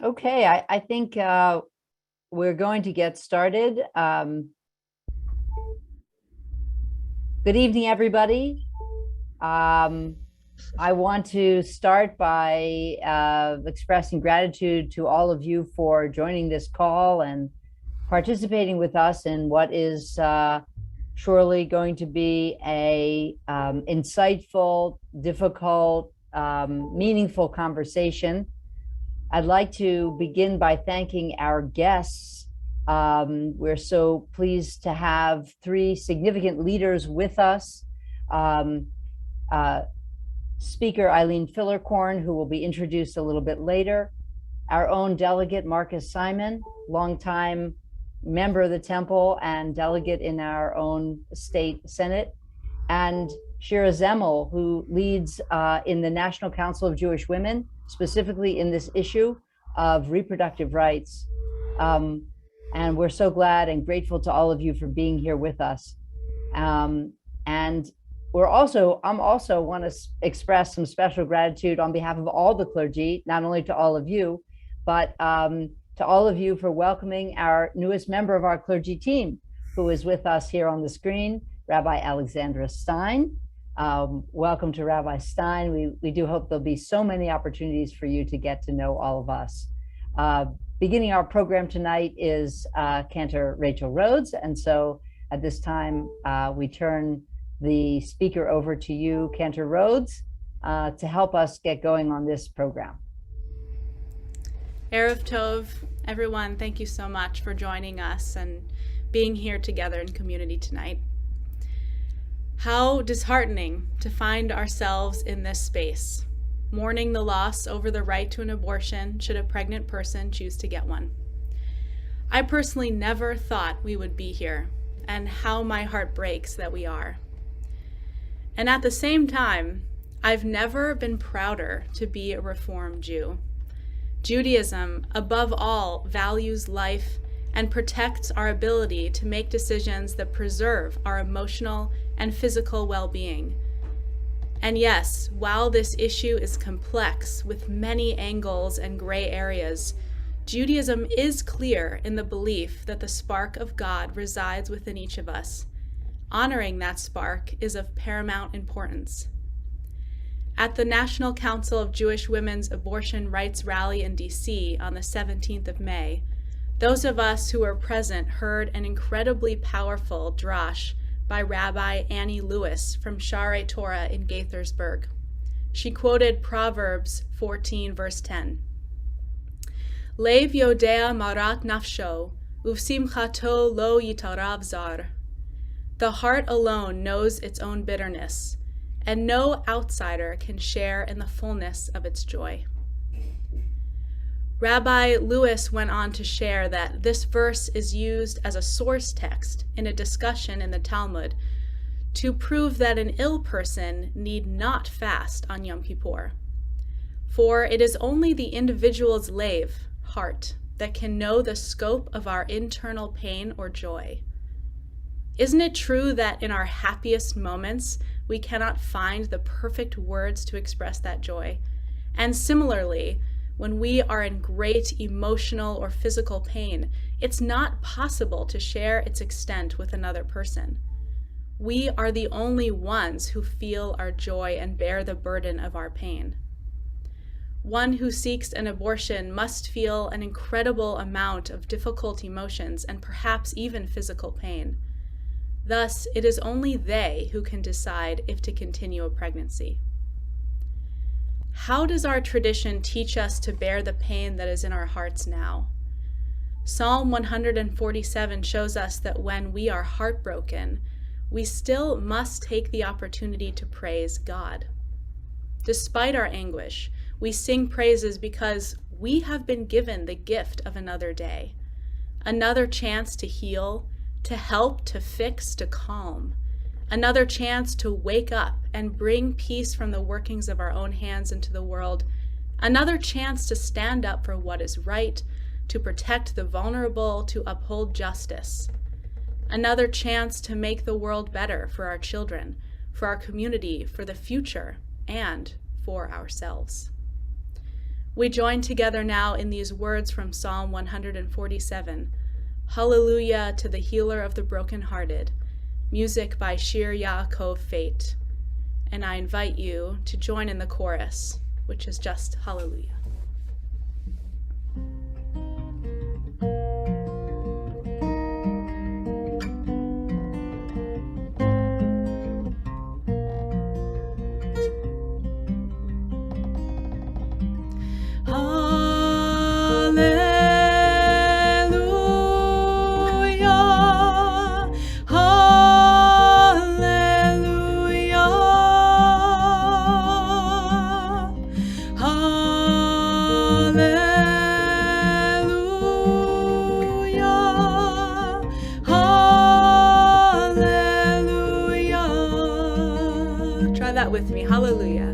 Okay, I think we're going to get started. Good evening, everybody. I want to start by expressing gratitude to all of you for joining this call and participating with us in what is surely going to be a insightful, difficult, meaningful conversation. I'd like to begin by thanking our guests. We're so pleased to have three significant leaders with us. Speaker Eileen Filler-Corn, who will be introduced a little bit later. Our own delegate, Marcus Simon, longtime member of the temple and delegate in our own state senate. And Shira Zemel, who leads in the National Council of Jewish Women, specifically in this issue of reproductive rights. And we're so glad and grateful to all of you for being here with us. And I'm also want to express some special gratitude on behalf of all the clergy, not only to all of you, but to all of you for welcoming our newest member of our clergy team, who is with us here on the screen, Rabbi Alexandra Stein. Welcome to Rabbi Stein. We do hope there'll be so many opportunities for you to get to know all of us. Beginning our program tonight is Cantor Rachel Rhodes. And so at this time, we turn the speaker over to you, Cantor Rhodes, to help us get going on this program. Erev Tov, everyone, thank you so much for joining us and being here together in community tonight. How disheartening to find ourselves in this space, mourning the loss over the right to an abortion should a pregnant person choose to get one. I personally never thought we would be here, and how my heart breaks that we are. And at the same time, I've never been prouder to be a Reform Jew. Judaism, above all, values life and protects our ability to make decisions that preserve our emotional and physical well-being. And yes, while this issue is complex with many angles and gray areas, Judaism is clear in the belief that the spark of God resides within each of us. Honoring that spark is of paramount importance. At the National Council of Jewish Women's Abortion Rights Rally in DC on the 17th of May, those of us who were present heard an incredibly powerful drash by Rabbi Annie Lewis from Shaarei Torah in Gaithersburg. She quoted Proverbs 14, verse 10. Lev yodea marat nafsho, uvsimchato lo yitarav zar. The heart alone knows its own bitterness, and no outsider can share in the fullness of its joy. Rabbi Lewis went on to share that this verse is used as a source text in a discussion in the Talmud to prove that an ill person need not fast on Yom Kippur. For it is only the individual's lev, heart, that can know the scope of our internal pain or joy. Isn't it true that in our happiest moments, we cannot find the perfect words to express that joy? And similarly, when we are in great emotional or physical pain, it's not possible to share its extent with another person. We are the only ones who feel our joy and bear the burden of our pain. One who seeks an abortion must feel an incredible amount of difficult emotions and perhaps even physical pain. Thus, it is only they who can decide if to continue a pregnancy. How does our tradition teach us to bear the pain that is in our hearts now? Psalm 147 shows us that when we are heartbroken, we still must take the opportunity to praise God. Despite our anguish, we sing praises because we have been given the gift of another day, another chance to heal, to help, to fix, to calm, another chance to wake up and bring peace from the workings of our own hands into the world, another chance to stand up for what is right, to protect the vulnerable, to uphold justice, another chance to make the world better for our children, for our community, for the future, and for ourselves. We join together now in these words from Psalm 147. Hallelujah to the healer of the brokenhearted. Music by Shira Zemel. And I invite you to join in the chorus, which is just Hallelujah. With me, hallelujah.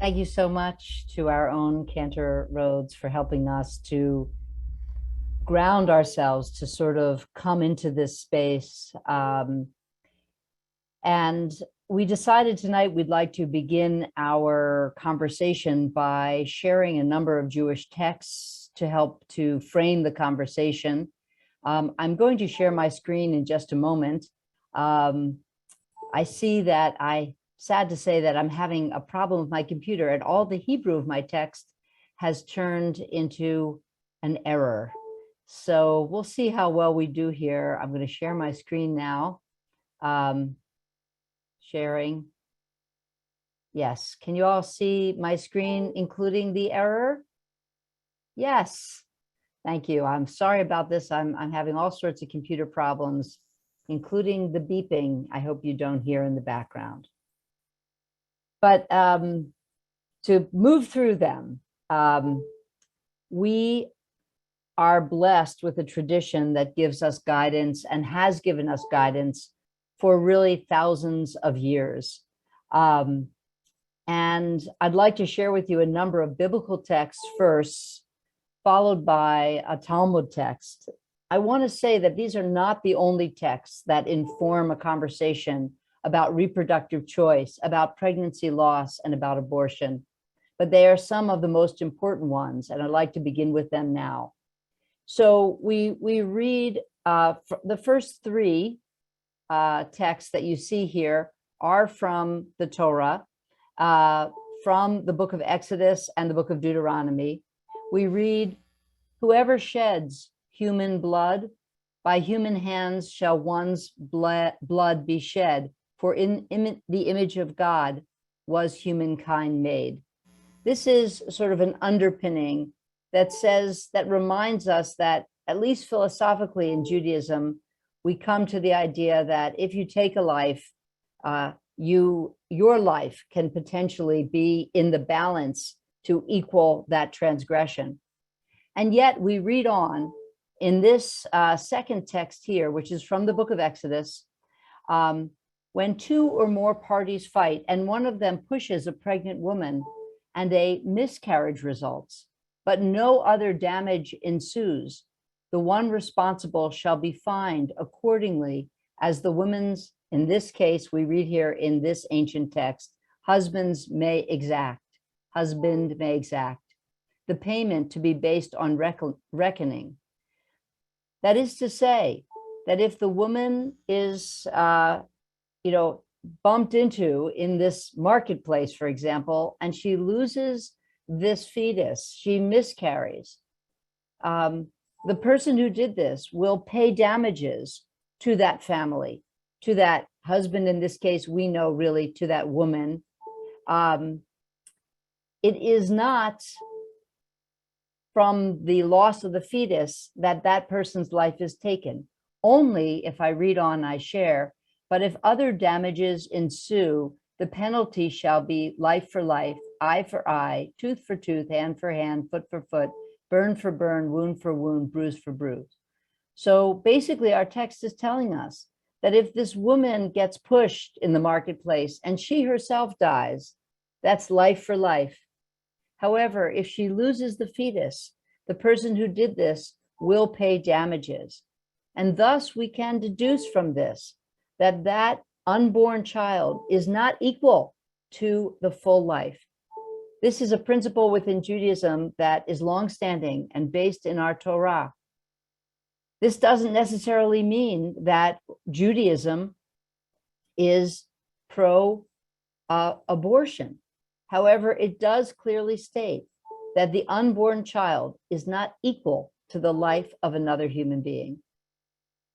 Thank you so much to our own Cantor Rhodes for helping us to ground ourselves, to sort of come into this space. And we decided tonight we'd like to begin our conversation by sharing a number of Jewish texts to help to frame the conversation. I'm going to share my screen in just a moment. I see that sad to say that I'm having a problem with my computer, and all the Hebrew of my text has turned into an error. So we'll see how well we do here. I'm going to share my screen now. Sharing. Yes. Can you all see my screen, including the error? Yes. Thank you. I'm sorry about this. I'm having all sorts of computer problems, including the beeping. I hope you don't hear in the background. But to move through them, we are blessed with a tradition that gives us guidance and has given us guidance for really thousands of years. And I'd like to share with you a number of biblical texts first, followed by a Talmud text. I want to say that these are not the only texts that inform a conversation about reproductive choice, about pregnancy loss, and about abortion, but they are some of the most important ones, and I'd like to begin with them now. So we read the first three texts that you see here are from the Torah, from the book of Exodus and the book of Deuteronomy. We read, "Whoever sheds human blood, by human hands shall one's blood be shed, for in the image of God was humankind made." This is sort of an underpinning that reminds us that at least philosophically in Judaism, we come to the idea that if you take a life, your life can potentially be in the balance to equal that transgression. And yet we read on in this second text here, which is from the book of Exodus, when two or more parties fight and one of them pushes a pregnant woman and a miscarriage results, but no other damage ensues, the one responsible shall be fined accordingly as the woman's, in this case, we read here in this ancient text, husband may exact, the payment to be based on reckoning. That is to say that if the woman is, bumped into in this marketplace, for example, and she loses this fetus, she miscarries, the person who did this will pay damages to that family, to that husband, in this case, we know really to that woman. It is not from the loss of the fetus that that person's life is taken. Only if I read on, I share, but if other damages ensue, the penalty shall be life for life, eye for eye, tooth for tooth, hand for hand, foot for foot, burn for burn, wound for wound, bruise for bruise. So basically our text is telling us that if this woman gets pushed in the marketplace and she herself dies, that's life for life. However, if she loses the fetus, the person who did this will pay damages. And thus we can deduce from this that that unborn child is not equal to the full life. This is a principle within Judaism that is longstanding and based in our Torah. This doesn't necessarily mean that Judaism is pro-abortion. However, it does clearly state that the unborn child is not equal to the life of another human being.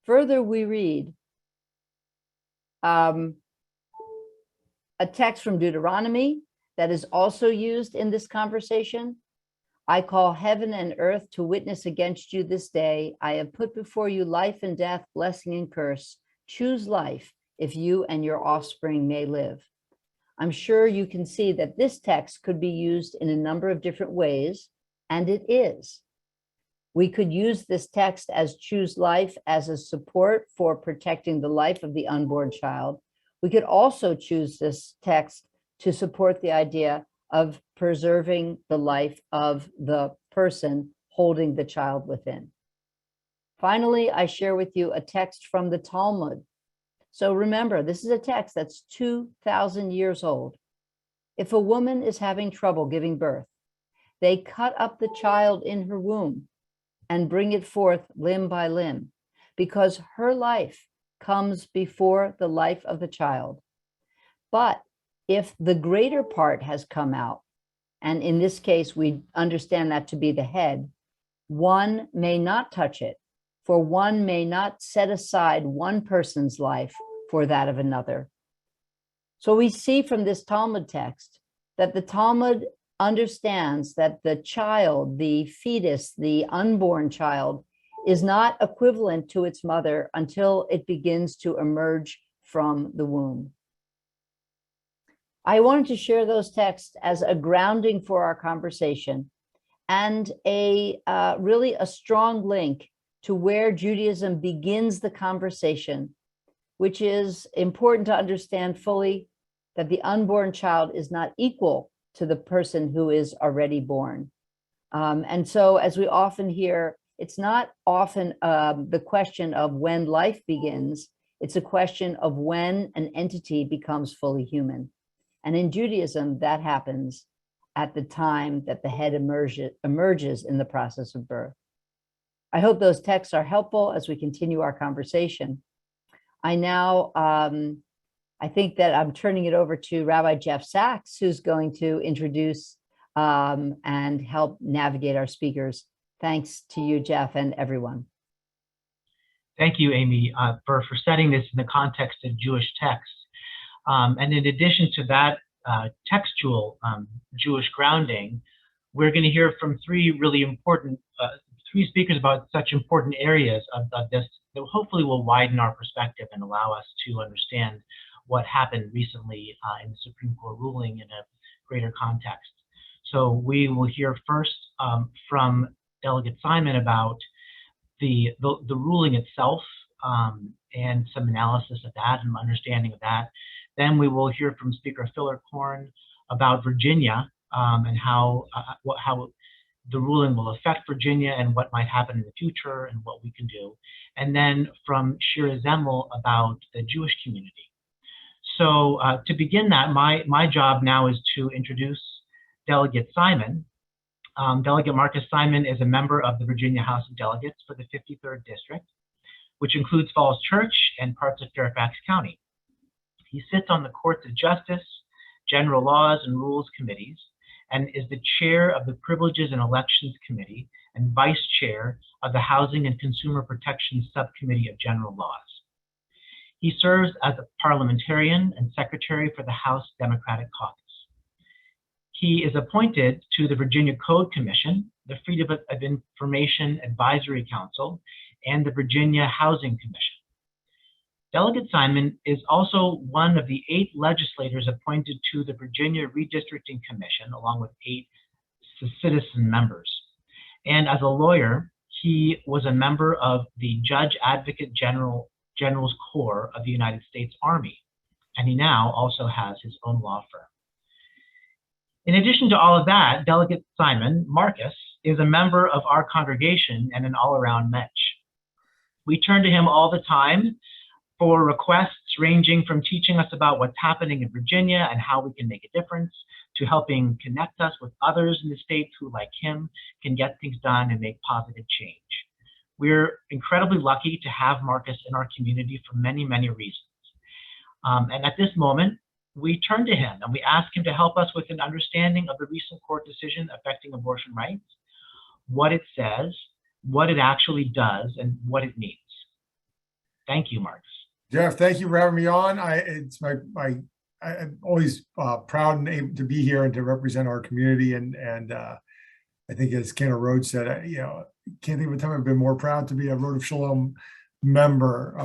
Further, we read a text from Deuteronomy that is also used in this conversation. I call heaven and earth to witness against you this day. I have put before you life and death, blessing and curse. Choose life if you and your offspring may live. I'm sure you can see that this text could be used in a number of different ways, and it is. We could use this text as choose life as a support for protecting the life of the unborn child. We could also choose this text to support the idea of preserving the life of the person holding the child within. Finally, I share with you a text from the Talmud. So remember, this is a text that's 2,000 years old. If a woman is having trouble giving birth, they cut up the child in her womb and bring it forth limb by limb, because her life comes before the life of the child. But if the greater part has come out, and in this case, we understand that to be the head, one may not touch it, for one may not set aside one person's life for that of another. So we see from this Talmud text that the Talmud understands that the child, the fetus, the unborn child, is not equivalent to its mother until it begins to emerge from the womb. I wanted to share those texts as a grounding for our conversation and really a strong link to where Judaism begins the conversation, which is important to understand fully that the unborn child is not equal to the person who is already born. And so, as we often hear, it's not often the question of when life begins, it's a question of when an entity becomes fully human. And in Judaism, that happens at the time that the head emerges in the process of birth. I hope those texts are helpful as we continue our conversation. I now, I think that I'm turning it over to Rabbi Jeff Sachs, who's going to introduce and help navigate our speakers. Thanks to you, Jeff, and everyone. Thank you, Amy, for setting this in the context of Jewish texts. And in addition to that textual Jewish grounding, we're going to hear from three really important three speakers about such important areas of this that hopefully will widen our perspective and allow us to understand what happened recently in the Supreme Court ruling in a greater context. So we will hear first from Delegate Simon about the ruling itself and some analysis of that and understanding of that. Then we will hear from Speaker Filler-Corn about Virginia and how the ruling will affect Virginia and what might happen in the future and what we can do. And then from Shira Zemel about the Jewish community. So to begin that, my job now is to introduce Delegate Simon. Delegate Marcus Simon is a member of the Virginia House of Delegates for the 53rd District, which includes Falls Church and parts of Fairfax County. He sits on the Courts of Justice, General Laws and Rules Committees, and is the chair of the Privileges and Elections Committee and vice chair of the Housing and Consumer Protection Subcommittee of General Laws. He serves as a parliamentarian and secretary for the House Democratic Caucus. He is appointed to the Virginia Code Commission, the Freedom of Information Advisory Council, and the Virginia Housing Commission. Delegate Simon is also one of the 8 legislators appointed to the Virginia Redistricting Commission, along with 8 citizen members. And as a lawyer, he was a member of the Judge Advocate General's Corps of the United States Army, and he now also has his own law firm. In addition to all of that, Delegate Simon, Marcus, is a member of our congregation and an all-around mensch. We turn to him all the time for requests ranging from teaching us about what's happening in Virginia and how we can make a difference, to helping connect us with others in the state who, like him, can get things done and make positive change. We're incredibly lucky to have Marcus in our community for many, many reasons. And at this moment, we turn to him and we ask him to help us with an understanding of the recent court decision affecting abortion rights, what it says, what it actually does, and what it means. Thank you, Marcus. Jeff, thank you for having me on. I'm always proud and able to be here and to represent our community. And I think, as Kenna Rhodes said, can't think of a time I've been more proud to be a Road of Shalom member,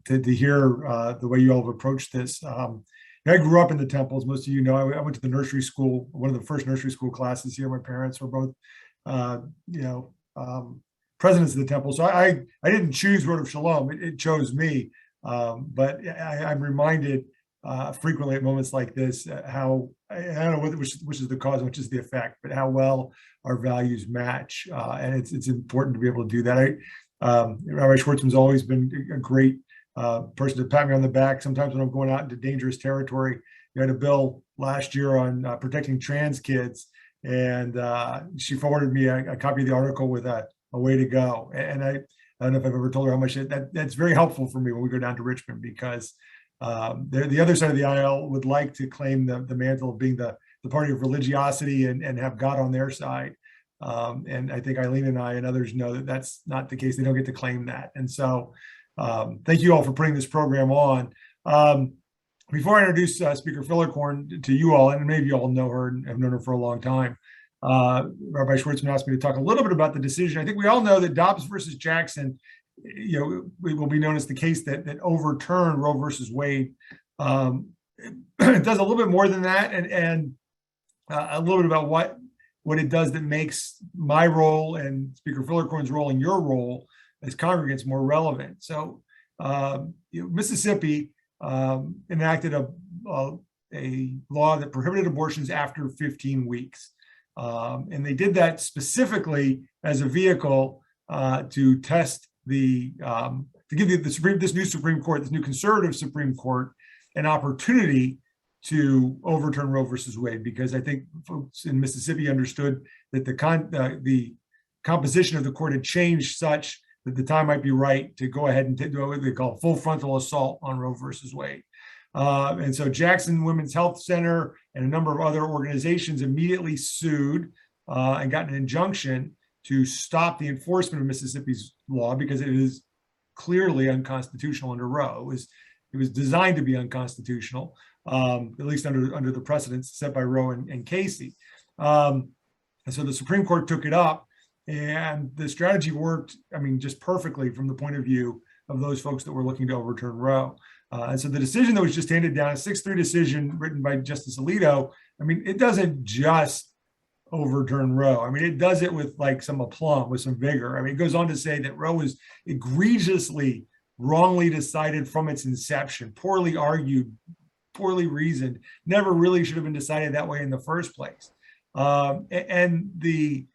to hear the way you all have approached this. I grew up in the Temples. Most of you know, I went to the nursery school, one of the first nursery school classes here. My parents were both, presidents of the Temple. So I didn't choose Road of Shalom. It chose me. But I'm reminded frequently at moments like this how, I don't know which is the cause, which is the effect, but how well our values match. And it's important to be able to do that. Rabbi Schwartzman's always been a great person to pat me on the back. Sometimes when I'm going out into dangerous territory, you had a bill last year on protecting trans kids, and she forwarded me a copy of the article with a way to go. And I don't know if I've ever told her how much that's very helpful for me when we go down to Richmond, because the other side of the aisle would like to claim the mantle of being the party of religiosity and have God on their side. And I think Eileen and I and others know that that's not the case. They don't get to claim that. And so thank you all for putting this program on. Before I introduce Speaker Filler-Corn to you all, and maybe you all know her and have known her for a long time, Rabbi Schwartzman asked me to talk a little bit about the decision. I think we all know that Dobbs versus Jackson, it will be known as the case that overturned Roe versus Wade. It does a little bit more than that, and a little bit about what it does that makes my role and Speaker Filler-Corn's role and your role as congregants more relevant. So, Mississippi enacted a law that prohibited abortions after 15 weeks. And they did that specifically as a vehicle to test to give this new Supreme Court, this new conservative Supreme Court, an opportunity to overturn Roe versus Wade, because I think folks in Mississippi understood that the composition of the court had changed such that the time might be right to go ahead and do what they call full frontal assault on Roe versus Wade. And so Jackson Women's Health Center and a number of other organizations immediately sued and got an injunction to stop the enforcement of Mississippi's law, because it is clearly unconstitutional under Roe. It was designed to be unconstitutional, at least under the precedents set by Roe and Casey. And so the Supreme Court took it up And the strategy worked, I mean, just perfectly from the point of view of those folks that were looking to overturn Roe. And so the decision that was just handed down, a 6-3 decision written by Justice Alito, I mean, it doesn't just overturn Roe. I mean, it does it with like some aplomb, with some vigor. I mean, it goes on to say that Roe was egregiously wrongly decided from its inception, poorly argued, poorly reasoned, never really should have been decided that way in the first place. And the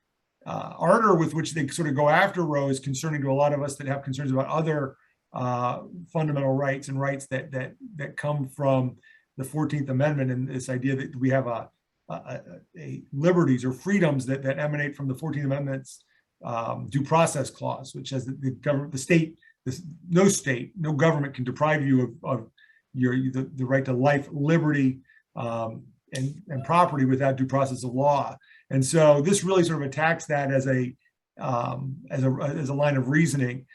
ardor with which they sort of go after Roe is concerning to a lot of us that have concerns about other fundamental rights and rights that come from the 14th Amendment, and this idea that we have a liberties or freedoms that emanate from the 14th Amendment's due process clause, which says that the government, the state, no government can deprive you of the right to life, liberty, and property without due process of law. And so this really sort of attacks that as a line of reasoning,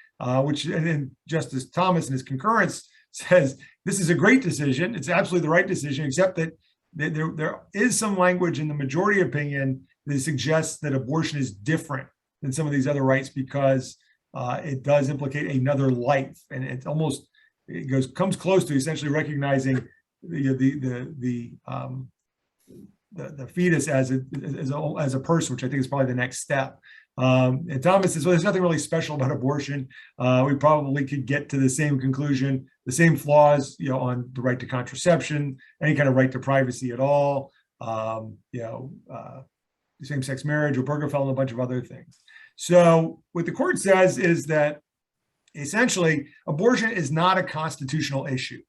which, and then Justice Thomas in his concurrence says this is a great decision. It's absolutely the right decision, except that there is some language in the majority opinion that suggests that abortion is different than some of these other rights because it does implicate another life, and it comes close to essentially recognizing the fetus as a person, which I think is probably the next step. And Thomas says, well, there's nothing really special about abortion. We probably could get to the same conclusion, the same flaws, on the right to contraception, any kind of right to privacy at all, same-sex marriage, Obergefell, and a bunch of other things. So what the court says is that essentially abortion is not a constitutional issue.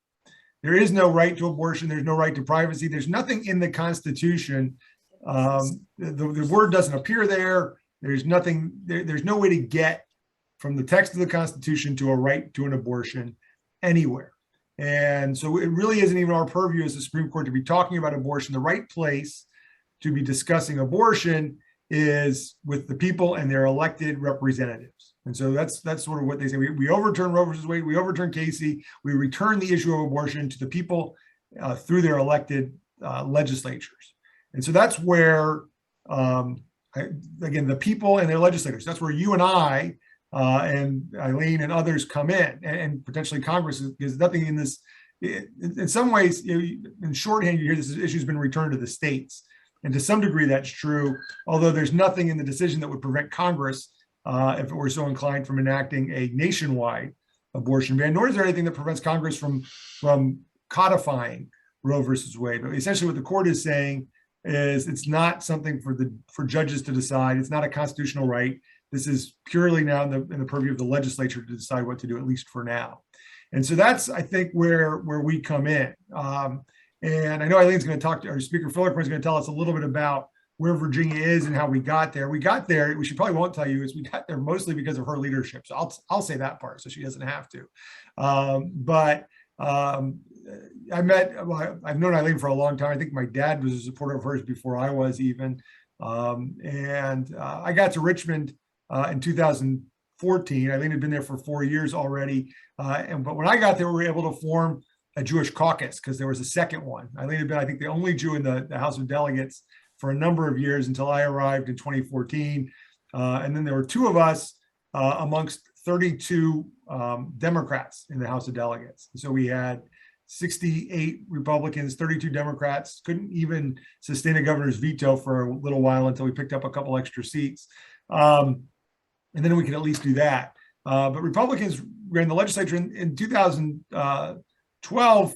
There is no right to abortion. There's no right to privacy. There's nothing in the Constitution. The word doesn't appear there. There's nothing. There's no way to get from the text of the Constitution to a right to an abortion anywhere. And so it really isn't even our purview as the Supreme Court to be talking about abortion. The right place to be discussing abortion is with the people and their elected representatives. And so that's sort of what they say. We overturn Roe versus Wade, we overturn Casey, we return the issue of abortion to the people through their elected legislatures. And so that's where, again, the people and their legislators, that's where you and I and Eileen and others come in, and potentially Congress, because nothing in this, in some ways, in shorthand, you hear this issue has been returned to the states. And to some degree, that's true, although there's nothing in the decision that would prevent Congress, if it were so inclined, from enacting a nationwide abortion ban, nor is there anything that prevents Congress from codifying Roe versus Wade. But essentially what the court is saying is it's not something for judges to decide. It's not a constitutional right. This is purely now in the purview of the legislature to decide what to do, at least for now. And so that's, I think, where we come in. And I know Eileen's going to talk to, or Speaker Filler-Corn is going to tell us a little bit about where Virginia is and how we got there. We got there, we probably won't tell you, is we got there mostly because of her leadership. So I'll say that part so she doesn't have to. I've known Eileen for a long time. I think my dad was a supporter of hers before I was even. I got to Richmond in 2014. Eileen had been there for 4 years already. But when I got there, we were able to form a Jewish caucus because there was a second one. Eileen had been, I think, the only Jew in the House of Delegates for a number of years until I arrived in 2014. And then there were two of us amongst 32 Democrats in the House of Delegates. So we had 68 Republicans, 32 Democrats, couldn't even sustain a governor's veto for a little while until we picked up a couple extra seats. And then we could at least do that. But Republicans ran the legislature in 2012,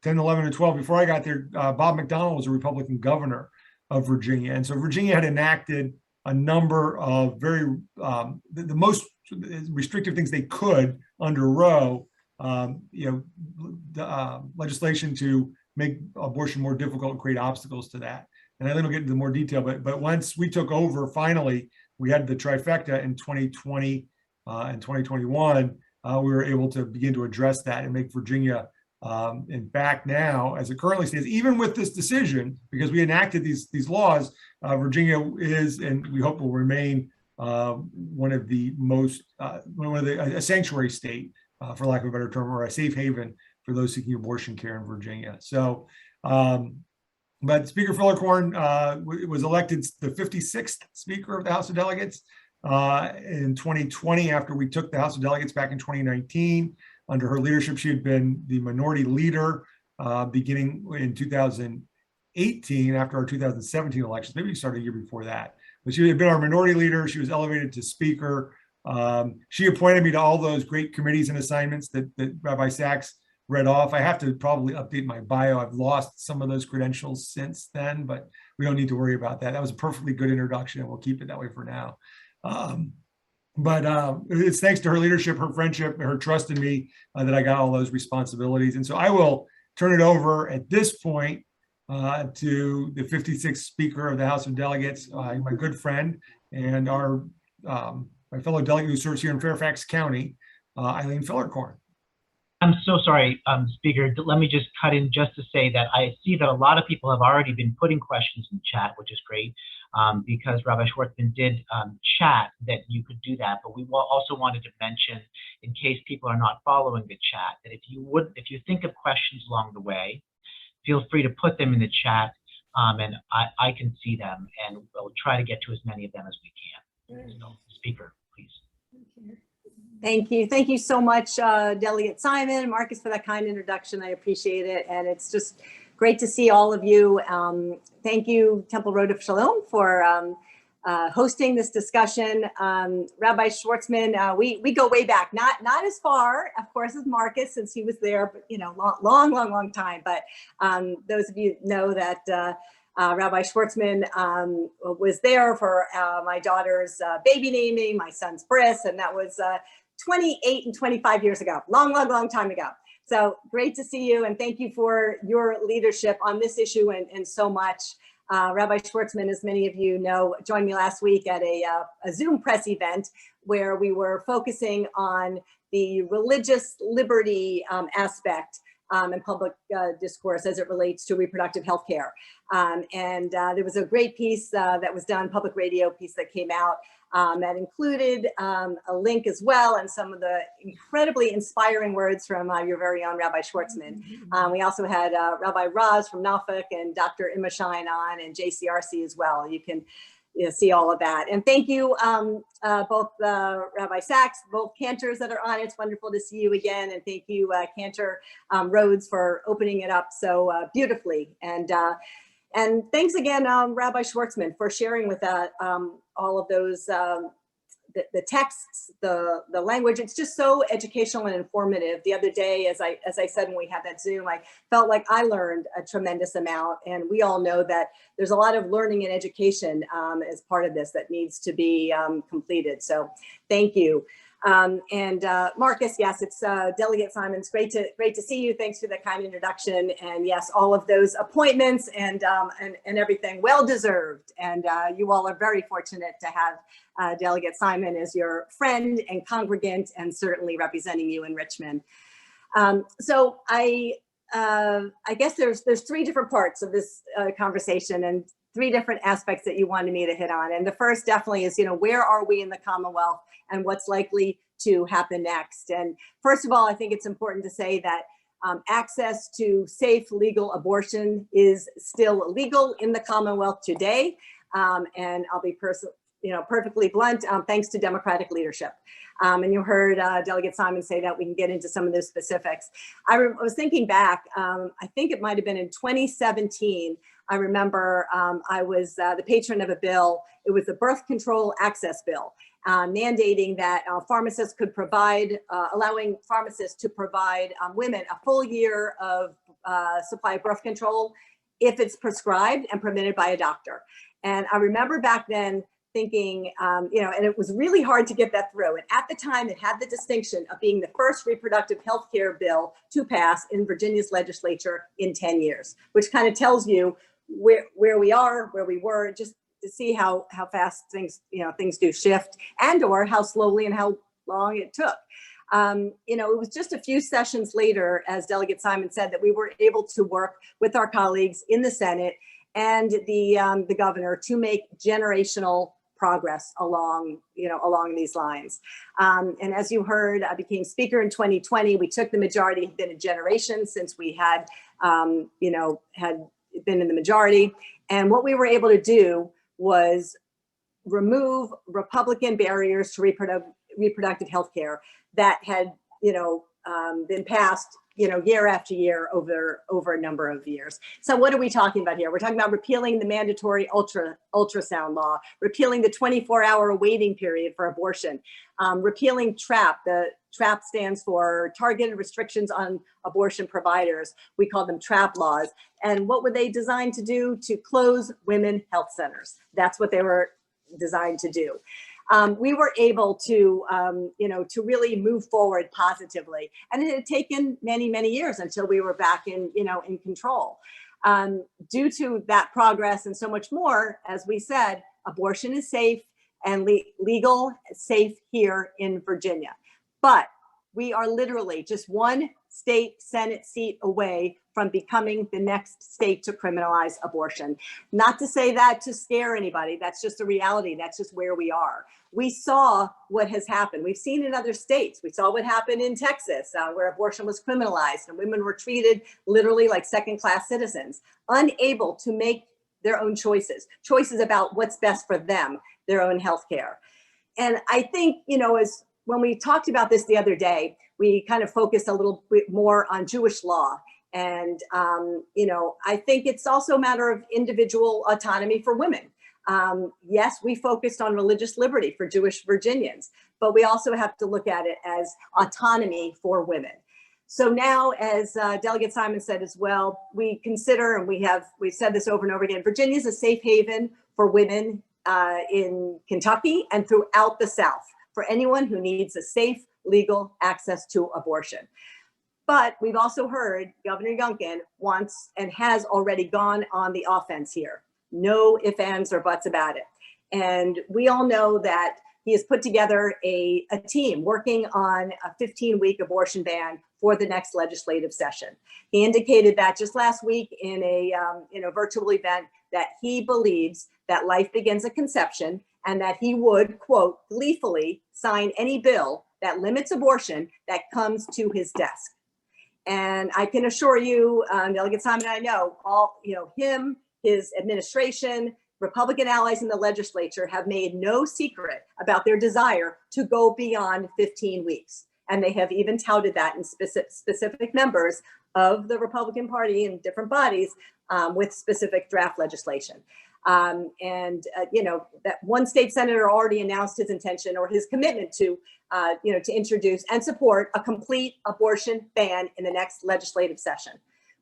10, 11, and 12. Before I got there, Bob McDonnell was a Republican governor of Virginia. And so Virginia had enacted a number of very, the most restrictive things they could under Roe, legislation to make abortion more difficult and create obstacles to that. And I think we'll get into more detail, but once we took over, finally, we had the trifecta in 2020 and 2021, we were able to begin to address that and make Virginia, in fact, now, as it currently stands, even with this decision, because we enacted these laws, Virginia is, and we hope will remain, one of the most, a sanctuary state, for lack of a better term, or a safe haven for those seeking abortion care in Virginia. So, But Speaker Filler-Corn was elected the 56th Speaker of the House of Delegates in 2020 after we took the House of Delegates back in 2019. Under her leadership, she had been the minority leader beginning in 2018 after our 2017 elections. Maybe we started a year before that. But she had been our minority leader. She was elevated to Speaker. She appointed me to all those great committees and assignments that Rabbi Sachs read off. I have to probably update my bio. I've lost some of those credentials since then, but we don't need to worry about that. That was a perfectly good introduction, and we'll keep it that way for now. But it's thanks to her leadership, her friendship, her trust in me that I got all those responsibilities. And so I will turn it over at this point to the 56th Speaker of the House of Delegates, my good friend and our my fellow delegate who serves here in Fairfax County, Eileen Filler-Corn. I'm so sorry, Speaker. Let me just cut in just to say that I see that a lot of people have already been putting questions in chat, which is great, because Rabbi Schwartzman did chat that you could do that. But we also wanted to mention, in case people are not following the chat, that if you think of questions along the way, feel free to put them in the chat, and I can see them, and we'll try to get to as many of them as we can. So, Speaker, please. Thank you. Thank you so much, Delegate Simon and Marcus, for that kind introduction. I appreciate it. And it's just great to see all of you. Thank you, Temple Road of Shalom, for hosting this discussion. Rabbi Schwartzman, we go way back, not as far, of course, as Marcus, since he was there, but, you know, long time. But those of you know that Rabbi Schwartzman was there for my daughter's baby naming, my son's bris, and that was 28 and 25 years ago, long time ago. So great to see you, and thank you for your leadership on this issue and so much. Rabbi Schwartzman, as many of you know, joined me last week at a Zoom press event where we were focusing on the religious liberty aspect in public discourse as it relates to reproductive health care. And there was a great piece that was done, public radio piece that came out that included a link as well and some of the incredibly inspiring words from your very own Rabbi Schwartzman. We also had Rabbi Raz from Norfolk and Dr. Emma Shine on, and JCRC as well. You can see all of that. And thank you both Rabbi Sachs, both Cantors that are on. It's wonderful to see you again. And thank you Cantor Rhodes for opening it up so beautifully. And thanks again, Rabbi Schwartzman, for sharing with that all of those, the texts, the language. It's just so educational and informative. The other day, as I said when we had that Zoom, I felt like I learned a tremendous amount. And we all know that there's a lot of learning and education as part of this that needs to be completed. So thank you. And Marcus, yes, it's Delegate Simon. It's great to see you. Thanks for the kind introduction. And yes, all of those appointments and everything, well deserved. And you all are very fortunate to have Delegate Simon as your friend and congregant, and certainly representing you in Richmond. So I guess there's three different parts of this conversation and three different aspects that you wanted me to hit on. And the first definitely is, where are we in the Commonwealth and what's likely to happen next? And first of all, I think it's important to say that access to safe legal abortion is still illegal in the Commonwealth today. And I'll be perfectly blunt, thanks to Democratic leadership. And you heard Delegate Simon say that. We can get into some of those specifics. I was thinking back, I think it might've been in 2017, I remember I was the patron of a bill. It was the birth control access bill, mandating that pharmacists could provide, allowing pharmacists to provide women a full year of supply of birth control if it's prescribed and permitted by a doctor. And I remember back then thinking, and it was really hard to get that through. And at the time, it had the distinction of being the first reproductive health care bill to pass in Virginia's legislature in 10 years, which kind of tells you where we are, where we were, just to see how fast things do shift, and or how slowly and how long it took. It was just a few sessions later, as Delegate Simon said, that we were able to work with our colleagues in the Senate and the governor to make generational progress along these lines. And as you heard, I became Speaker in 2020. We took the majority. It had been a generation since we had, been in the majority. And what we were able to do was remove Republican barriers to reproductive health care that had, been passed, year after year over a number of years. So what are we talking about here? We're talking about repealing the mandatory ultrasound law, repealing the 24-hour waiting period for abortion, repealing TRAP. The TRAP stands for Targeted Restrictions on Abortion Providers. We call them TRAP laws. And what were they designed to do? To close women health centers. That's what they were designed to do. We were able to, to really move forward positively. And it had taken many, many years until we were back in control. Due to that progress and so much more, as we said, abortion is safe and legal, safe here in Virginia. But we are literally just one state Senate seat away from becoming the next state to criminalize abortion. Not to say that to scare anybody, that's just a reality, that's just where we are. We saw what has happened. We've seen in other states. We saw what happened in Texas, where abortion was criminalized and women were treated literally like second-class citizens, unable to make their own choices about what's best for them, their own health care. And I think, as when we talked about this the other day, we kind of focused a little bit more on Jewish law. And, I think it's also a matter of individual autonomy for women. Yes, we focused on religious liberty for Jewish Virginians, but we also have to look at it as autonomy for women. So now, as Delegate Simon said as well, we consider, and we've said this over and over again, Virginia is a safe haven for women in Kentucky and throughout the South for anyone who needs a safe, legal access to abortion. But we've also heard Governor Youngkin wants and has already gone on the offense here. No ifs, ands, or buts about it. And we all know that he has put together a team working on a 15-week abortion ban for the next legislative session. He indicated that just last week in a virtual event that he believes that life begins at conception and that he would, quote, gleefully sign any bill that limits abortion that comes to his desk. And I can assure you, Delegate Simon, I know him, his administration, Republican allies in the legislature have made no secret about their desire to go beyond 15 weeks. And they have even touted that in specific members of the Republican Party in different bodies with specific draft legislation. That one state senator already announced his intention or his commitment to introduce and support a complete abortion ban in the next legislative session.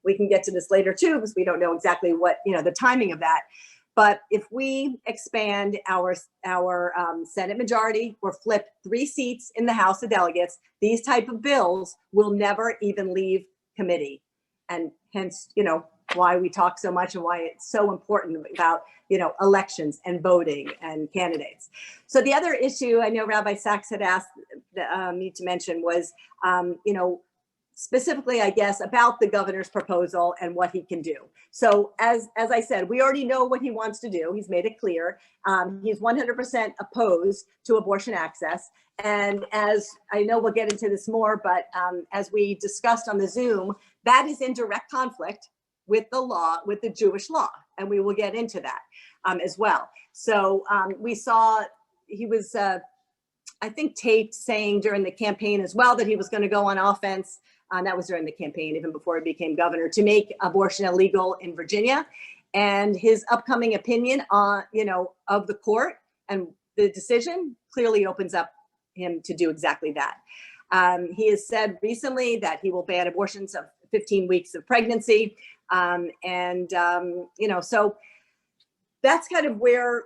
We can get to this later too, because we don't know exactly what, the timing of that. But if we expand our Senate majority or flip 3 seats in the House of Delegates, these type of bills will never even leave committee. And hence, why we talk so much and why it's so important about, elections and voting and candidates. So the other issue I know Rabbi Sachs had asked me to mention was, specifically, I guess, about the governor's proposal and what he can do. So as I said, we already know what he wants to do. He's made it clear. He's 100% opposed to abortion access. And as I know, we'll get into this more, but as we discussed on the Zoom, that is in direct conflict with the law, with the Jewish law. And we will get into that as well. So we saw he was, I think, taped saying during the campaign as well that he was going to go on offense. That was during the campaign, even before he became governor, to make abortion illegal in Virginia. And his upcoming opinion on, of the court and the decision clearly opens up him to do exactly that. He has said recently that he will ban abortions of 15 weeks of pregnancy. So that's kind of where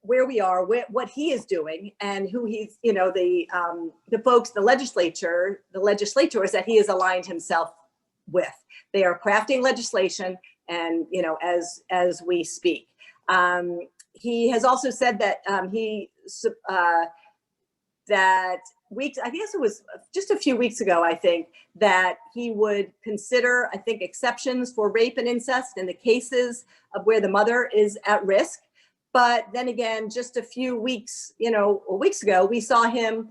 we are, what he is doing, and who he's, the folks, the legislators that he has aligned himself with. They are crafting legislation, and as we speak. He has also said that I guess it was just a few weeks ago, I think, that he would consider, exceptions for rape and incest in the cases of where the mother is at risk. But then again, just a few weeks, weeks ago, we saw him,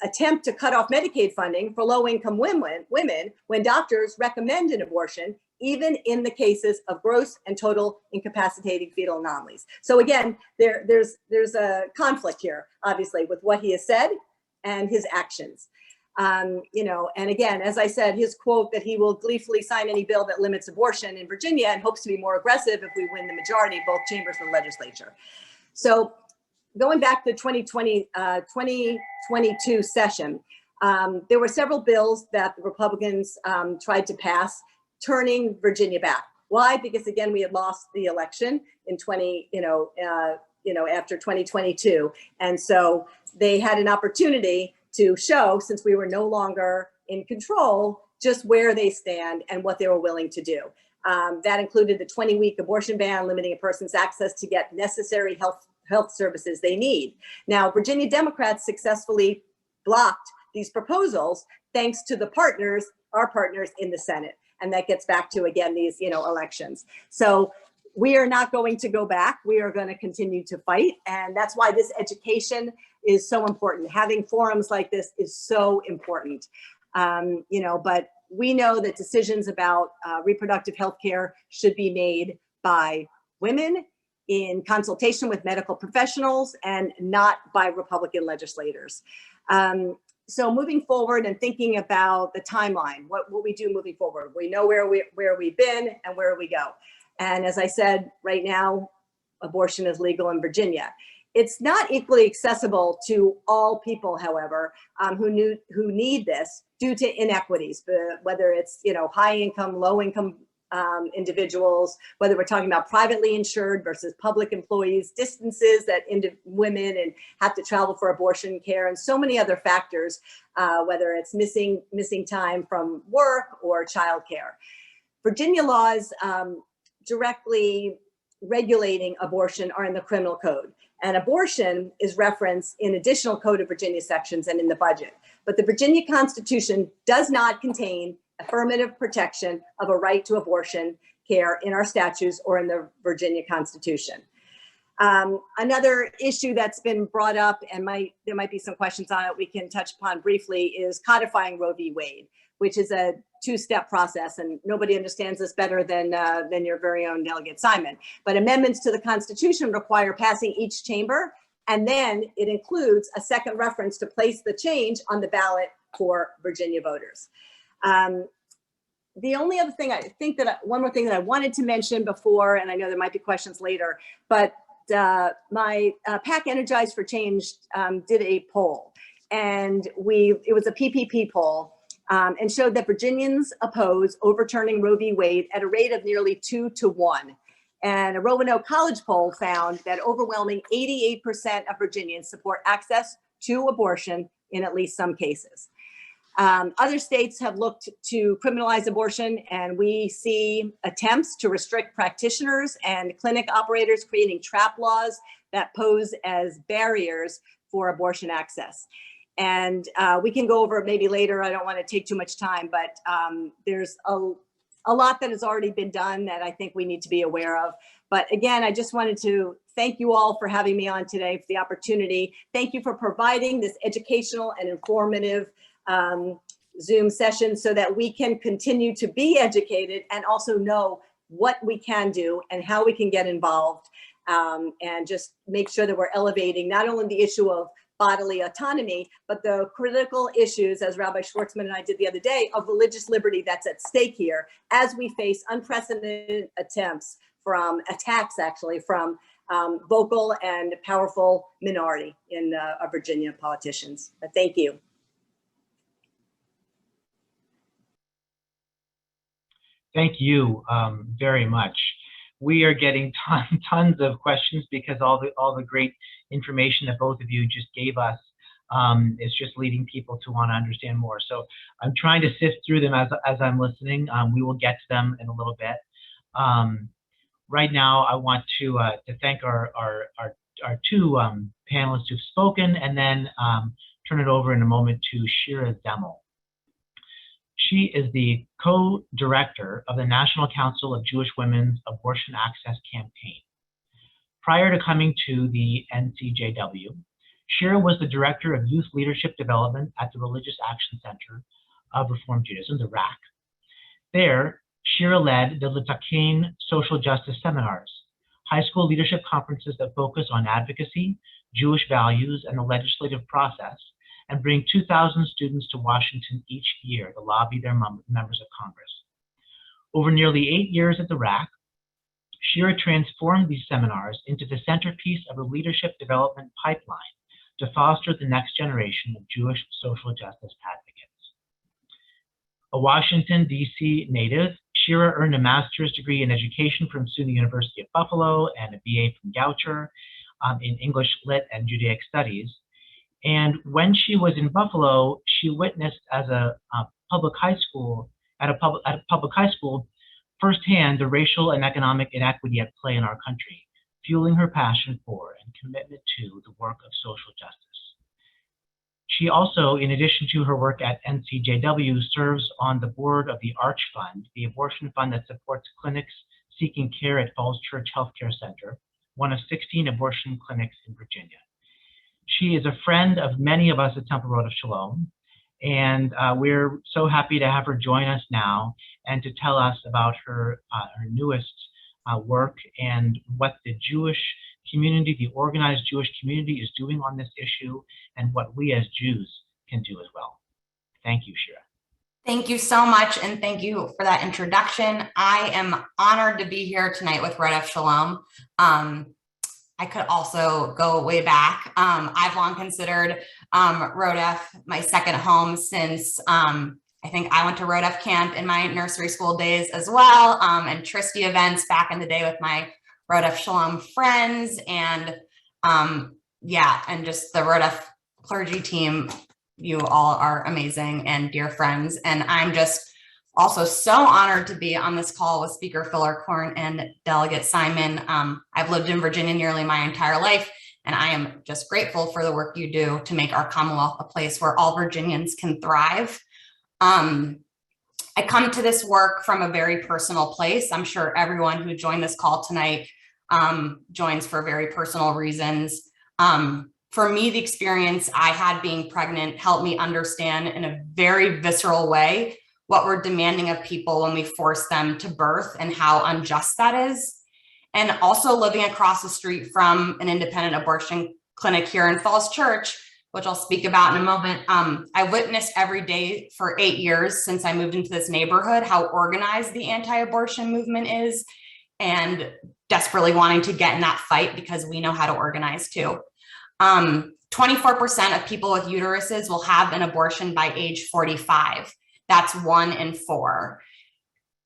attempt to cut off Medicaid funding for low-income women when doctors recommend an abortion, even in the cases of gross and total incapacitating fetal anomalies. So again, there's a conflict here, obviously, with what he has said and his actions. You know, and again, as I said, his quote that he will gleefully sign any bill that limits abortion in Virginia and hopes to be more aggressive if we win the majority of both chambers of the legislature. So going back to the 2022 session, there were several bills that the Republicans tried to pass, turning Virginia back. Why? Because again, we had lost the election in after 2022, and so they had an opportunity to show, since we were no longer in control, just where they stand and what they were willing to do. That included the 20-week abortion ban, limiting a person's access to get necessary health services they need. Now, Virginia Democrats successfully blocked these proposals thanks to the partners, our partners in the Senate. And that gets back to, again, these, elections. So we are not going to go back. We are going to continue to fight. And that's why this education is so important. Having forums like this is so important. But we know that decisions about reproductive health care should be made by women in consultation with medical professionals and not by Republican legislators. So moving forward and thinking about the timeline, what will we do moving forward? We know where we've been and where we go. And as I said, right now, abortion is legal in Virginia. It's not equally accessible to all people, however, who need this due to inequities, whether it's high income, low income individuals, whether we're talking about privately insured versus public employees, distances that women and have to travel for abortion care, and so many other factors, whether it's missing time from work or childcare. Virginia laws directly regulating abortion are in the criminal code. And abortion is referenced in additional Code of Virginia sections and in the budget. But the Virginia Constitution does not contain affirmative protection of a right to abortion care in our statutes or in the Virginia Constitution. Another issue that's been brought up, and there might be some questions on it we can touch upon briefly, is codifying Roe v. Wade, which is a two-step process, and nobody understands this better than your very own Delegate Simon. But amendments to the Constitution require passing each chamber, and then it includes a second reference to place the change on the ballot for Virginia voters. The only other thing one more thing that I wanted to mention before, and I know there might be questions later, but my PAC Energize for Change did a poll, and it was a PPP poll, and showed that Virginians oppose overturning Roe v. Wade at a rate of nearly 2 to 1. And a Roanoke College poll found that overwhelming 88% of Virginians support access to abortion in at least some cases. Other states have looked to criminalize abortion, and we see attempts to restrict practitioners and clinic operators, creating trap laws that pose as barriers for abortion access. And we can go over it maybe later. I don't want to take too much time, but there's a lot that has already been done that I think we need to be aware of. But again, I just wanted to thank you all for having me on today, for the opportunity. Thank you for providing this educational and informative Zoom session so that we can continue to be educated and also know what we can do and how we can get involved, and just make sure that we're elevating not only the issue of bodily autonomy, but the critical issues, as Rabbi Schwartzman and I did the other day, of religious liberty that's at stake here as we face unprecedented attacks from vocal and powerful minority in our Virginia politicians. Thank you. Thank you very much. We are getting tons of questions because all the great information that both of you just gave us is just leading people to want to understand more. So I'm trying to sift through them as I'm listening. We will get to them in a little bit. Right now, I want to thank our two panelists who've spoken, and then turn it over in a moment to Shira Zemel. She is the co-director of the National Council of Jewish Women's Abortion Access Campaign. Prior to coming to the NCJW, Shira was the director of youth leadership development at the Religious Action Center of Reform Judaism, the RAC. There, Shira led the Litakane Social Justice Seminars, high school leadership conferences that focus on advocacy, Jewish values, and the legislative process, and bring 2,000 students to Washington each year to lobby their members of Congress. Over nearly 8 years at the RAC, Shira transformed these seminars into the centerpiece of a leadership development pipeline to foster the next generation of Jewish social justice advocates. A Washington, D.C. native, Shira earned a master's degree in education from SUNY University of Buffalo and a BA from Goucher in English Lit and Judaic Studies. And when she was in Buffalo, she witnessed as a public high school firsthand the racial and economic inequity at play in our country, fueling her passion for and commitment to the work of social justice. She also, in addition to her work at NCJW, serves on the board of the Arch Fund, the abortion fund that supports clinics seeking care at Falls Church Healthcare Center, one of 16 abortion clinics in Virginia. She is a friend of many of us at Temple Road of Shalom, and we're so happy to have her join us now and to tell us about her newest work and what the Jewish community, the organized Jewish community, is doing on this issue, and what we as Jews can do as well. Thank you, Shira. Thank you so much, and thank you for that introduction. I am honored to be here tonight with Reproductive Shalom. I could also go way back. I've long considered Rodef my second home since I think I went to Rodef camp in my nursery school days as well, and Tristy events back in the day with my Rodef Shalom friends, and yeah, and just the Rodef clergy team. You all are amazing and dear friends, and I'm just also so honored to be on this call with Speaker Filler-Corn and Delegate Simon. I've lived in Virginia nearly my entire life, and I am just grateful for the work you do to make our Commonwealth a place where all Virginians can thrive. I come to this work from a very personal place. I'm sure everyone who joined this call tonight joins for very personal reasons. For me, the experience I had being pregnant helped me understand in a very visceral way what we're demanding of people when we force them to birth and how unjust that is. And also living across the street from an independent abortion clinic here in Falls Church, which I'll speak about in a moment. I witnessed every day for 8 years since I moved into this neighborhood how organized the anti-abortion movement is, and desperately wanting to get in that fight because we know how to organize too. 24% of people with uteruses will have an abortion by age 45. That's 1 in 4.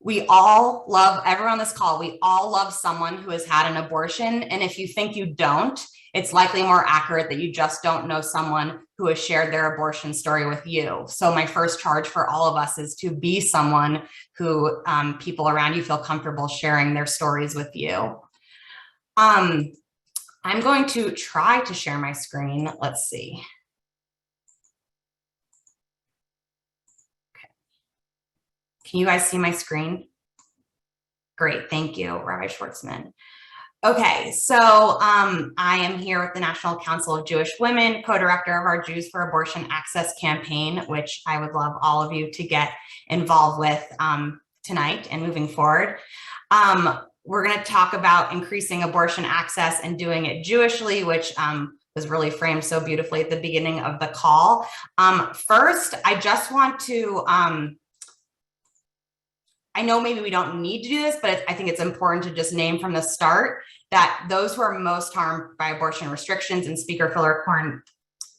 We all love, everyone on this call, we all love someone who has had an abortion. And if you think you don't, it's likely more accurate that you just don't know someone who has shared their abortion story with you. So my first charge for all of us is to be someone who people around you feel comfortable sharing their stories with you. I'm going to try to share my screen. Let's see. Okay. Can you guys see my screen? Great, thank you, Rabbi Schwartzman. Okay, so I am here with the National Council of Jewish Women, co-director of our Jews for Abortion Access campaign, which I would love all of you to get involved with tonight and moving forward. We're going to talk about increasing abortion access and doing it Jewishly, which was really framed so beautifully at the beginning of the call. First, I just want to, I know maybe we don't need to do this, but I think it's important to just name from the start that those who are most harmed by abortion restrictions, and Speaker Filler-Corn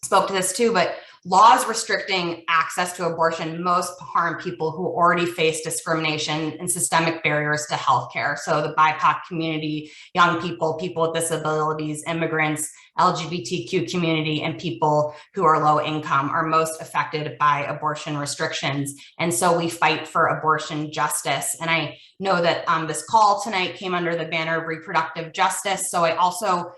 spoke to this too, but laws restricting access to abortion most harm people who already face discrimination and systemic barriers to healthcare. So the BIPOC community, young people, people with disabilities, immigrants, LGBTQ community, and people who are low income are most affected by abortion restrictions. And so we fight for abortion justice. And I know that this call tonight came under the banner of reproductive justice. So I also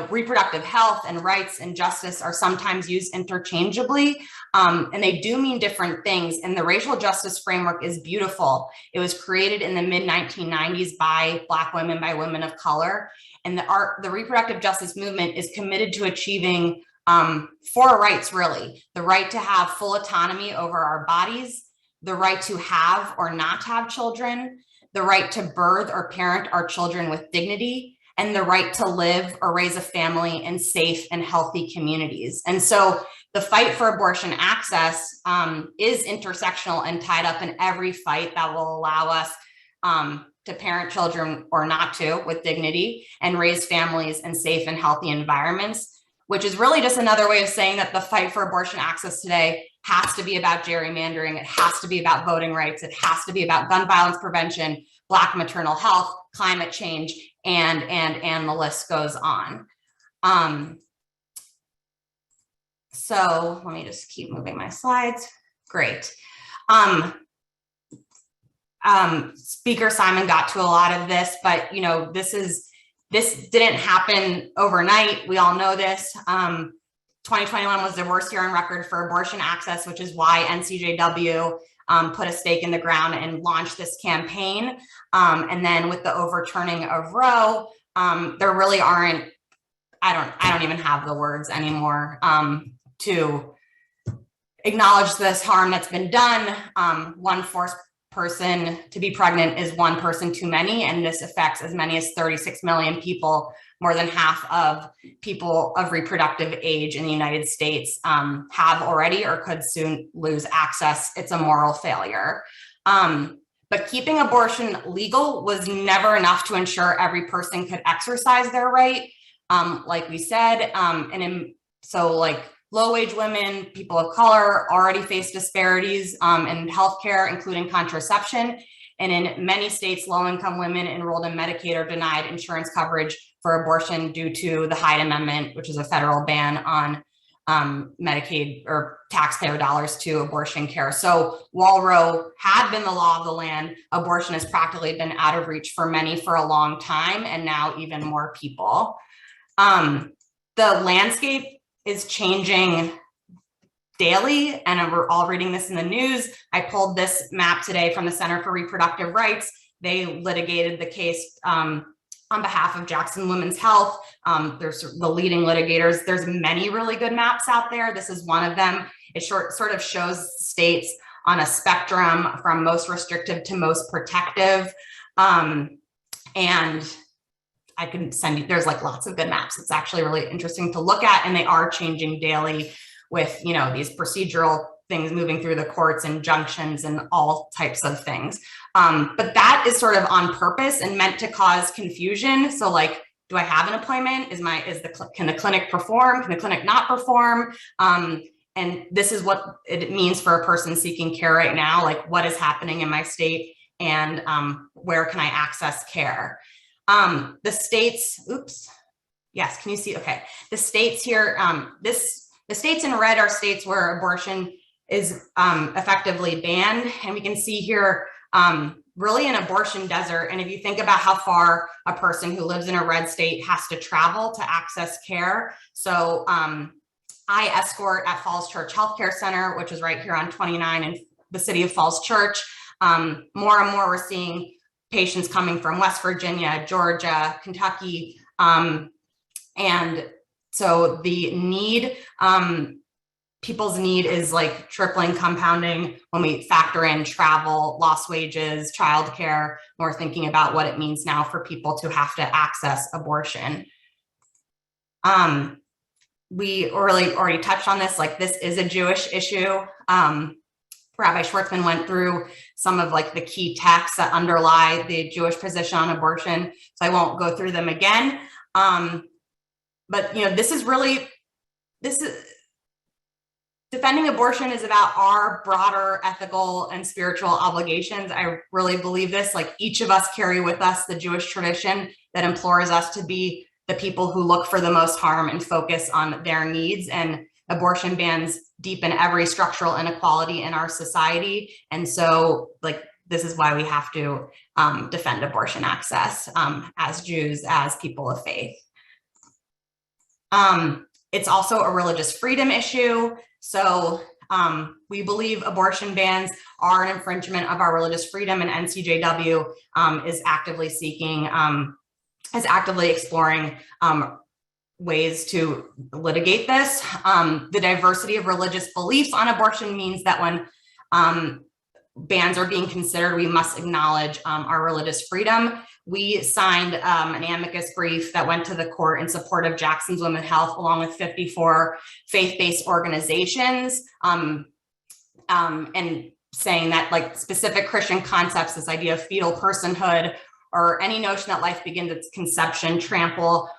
reproductive health and rights and justice are sometimes used interchangeably, and they do mean different things. And the racial justice framework is beautiful. It was created in the mid-1990s by Black women, by women of color. And the reproductive justice movement is committed to achieving 4 rights, really. The right to have full autonomy over our bodies, the right to have or not have children, the right to birth or parent our children with dignity, and the right to live or raise a family in safe and healthy communities. And so the fight for abortion access is intersectional and tied up in every fight that will allow us to parent children or not to with dignity and raise families in safe and healthy environments, which is really just another way of saying that the fight for abortion access today has to be about gerrymandering. It has to be about voting rights. It has to be about gun violence prevention, Black maternal health, climate change, and the list goes on. So let me just keep moving my slides. Great. Speaker Simon got to a lot of this, but you know, this didn't happen overnight. We all know this. 2021 was the worst year on record for abortion access, which is why NCJW put a stake in the ground and launched this campaign. And then with the overturning of Roe, there really aren't, I don't even have the words anymore to acknowledge this harm that's been done. One forced person to be pregnant is one person too many, and this affects as many as 36 million people. More than half of people of reproductive age in the United States have already or could soon lose access. It's a moral failure. But keeping abortion legal was never enough to ensure every person could exercise their right, like we said. So like low-wage women, people of color already face disparities in healthcare, including contraception. And in many states, low-income women enrolled in Medicaid are denied insurance coverage for abortion due to the Hyde Amendment, which is a federal ban on Medicaid or taxpayer dollars to abortion care. So while Roe had been the law of the land, abortion has practically been out of reach for many for a long time, and now even more people. The landscape is changing daily, and we're all reading this in the news. I pulled this map today from the Center for Reproductive Rights. They litigated the case on behalf of Jackson Women's Health. There's the leading litigators. There's many really good maps out there. This is one of them. It sort of shows states on a spectrum from most restrictive to most protective. And I can send you, there's like lots of good maps. It's actually really interesting to look at, and they are changing daily with, you know, these procedural things moving through the courts, injunctions, and all types of things. But that is sort of on purpose and meant to cause confusion. So like, do I have an appointment? Can the clinic perform? Can the clinic not perform? And this is what it means for a person seeking care right now. Like, what is happening in my state, and where can I access care? The states, oops, yes, can you see? Okay, the states here, the states in red are states where abortion is effectively banned. And we can see here, really an abortion desert. And if you think about how far a person who lives in a red state has to travel to access care. So I escort at Falls Church Healthcare Center, which is right here on 29 in the city of Falls Church. More and more, we're seeing patients coming from West Virginia, Georgia, Kentucky. And so the need, people's need is like tripling, compounding when we factor in travel, lost wages, childcare. We're thinking about what it means now for people to have to access abortion. We already touched on this, like this is a Jewish issue. Rabbi Schwartzman went through some of like the key texts that underlie the Jewish position on abortion, so I won't go through them again. But you know, defending abortion is about our broader ethical and spiritual obligations. I really believe this. Like, each of us carry with us the Jewish tradition that implores us to be the people who look for the most harm and focus on their needs. And abortion bans deepen every structural inequality in our society. And so, like, this is why we have to defend abortion access as Jews, as people of faith. It's also a religious freedom issue. So we believe abortion bans are an infringement of our religious freedom, and NCJW is actively seeking, is actively exploring ways to litigate this. The diversity of religious beliefs on abortion means that bans are being considered, we must acknowledge our religious freedom. We signed an amicus brief that went to the court in support of Jackson's Women's Health, along with 54 faith-based organizations, and saying that like specific Christian concepts, this idea of fetal personhood, or any notion that life begins at conception, trample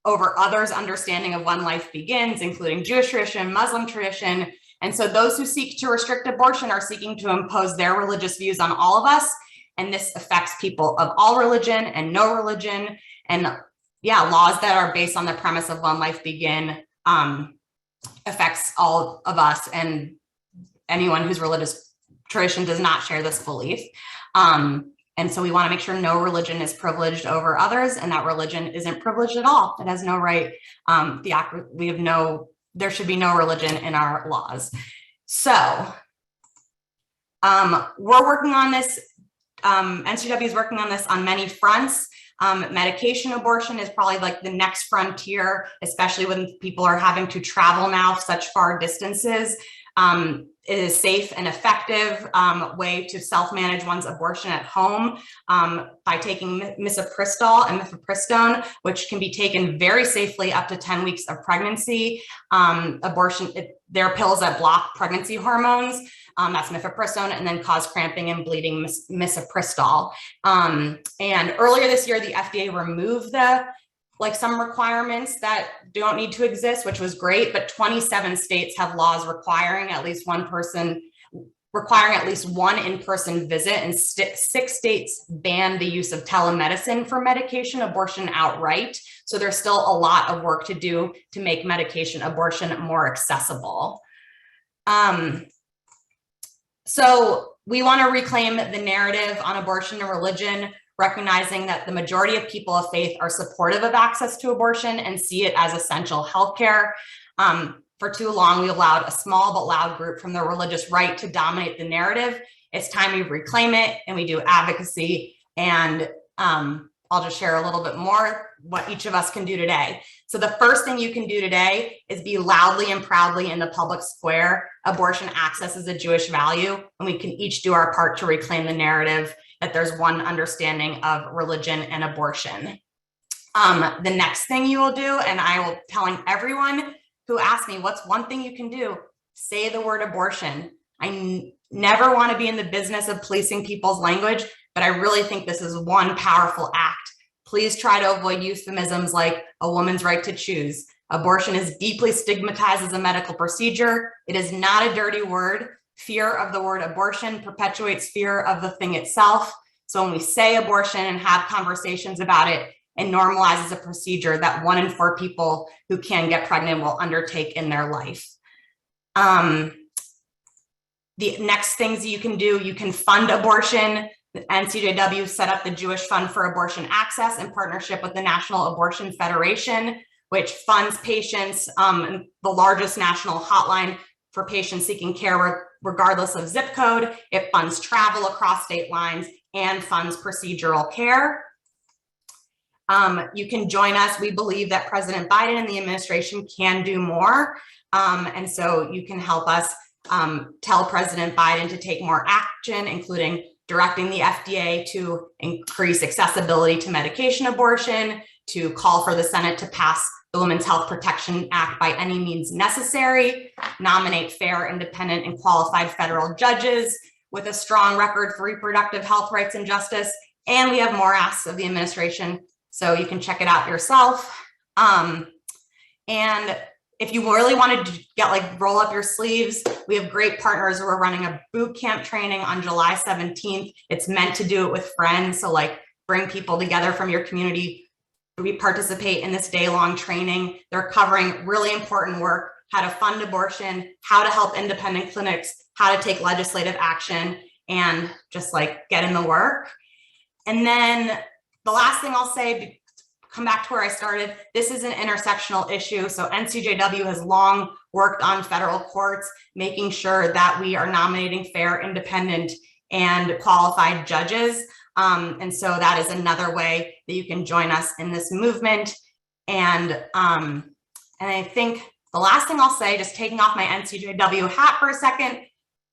over others' understanding of when life begins, including Jewish tradition, Muslim tradition. And so those who seek to restrict abortion are seeking to impose their religious views on all of us. And this affects people of all religion and no religion. And yeah, laws that are based on the premise of when life begin affects all of us and anyone whose religious tradition does not share this belief. And so we want to make sure no religion is privileged over others, and that religion isn't privileged at all. It has no right. There should be no religion in our laws. So we're working on this. NCW is working on this on many fronts. Medication abortion is probably like the next frontier, especially when people are having to travel now such far distances. It is a safe and effective way to self-manage one's abortion at home by taking misoprostol and mifepristone, which can be taken very safely up to 10 weeks of pregnancy. There are pills that block pregnancy hormones, that's mifepristone, and then cause cramping and bleeding, misoprostol. And earlier this year, the FDA removed some requirements that don't need to exist, which was great, but 27 states have laws requiring at least one in-person visit, and 6 states banned the use of telemedicine for medication abortion outright. So there's still a lot of work to do to make medication abortion more accessible. So we want to reclaim the narrative on abortion and religion, recognizing that the majority of people of faith are supportive of access to abortion and see it as essential healthcare. For too long, we allowed a small but loud group from the religious right to dominate the narrative. It's time we reclaim it, and we do advocacy. And I'll just share a little bit more what each of us can do today. So the first thing you can do today is be loudly and proudly in the public square. Abortion access is a Jewish value, and we can each do our part to reclaim the narrative that there's one understanding of religion and abortion. The next thing you will do, and I will telling everyone who asks me, what's one thing you can do? Say the word abortion. I never want to be in the business of policing people's language, but I really think this is one powerful act. Please try to avoid euphemisms like a woman's right to choose. Abortion is deeply stigmatized as a medical procedure. It is not a dirty word. Fear of the word abortion perpetuates fear of the thing itself. So when we say abortion and have conversations about it, it normalizes a procedure that 1 in 4 people who can get pregnant will undertake in their life. The next things you can do, you can fund abortion. The NCJW set up the Jewish Fund for Abortion Access in partnership with the National Abortion Federation, which funds patients, the largest national hotline for patients seeking care regardless of zip code. It funds travel across state lines and funds procedural care. You can join us. We believe that President Biden and the administration can do more. And so you can help us tell President Biden to take more action, including directing the FDA to increase accessibility to medication abortion, to call for the Senate to pass the Women's Health Protection Act by any means necessary, nominate fair, independent, and qualified federal judges with a strong record for reproductive health rights and justice. And we have more asks of the administration, so you can check it out yourself. And if you really wanted to get roll up your sleeves, we have great partners who are running a boot camp training on July 17th. It's meant to do it with friends. So bring people together from your community. We participate in this day-long training. They're covering really important work, how to fund abortion, how to help independent clinics, how to take legislative action, and just get in the work. And then the last thing I'll say, come back to where I started, this is an intersectional issue. So NCJW has long worked on federal courts, making sure that we are nominating fair, independent, and qualified judges. And so that is another way that you can join us in this movement. And I think the last thing I'll say, just taking off my NCJW hat for a second,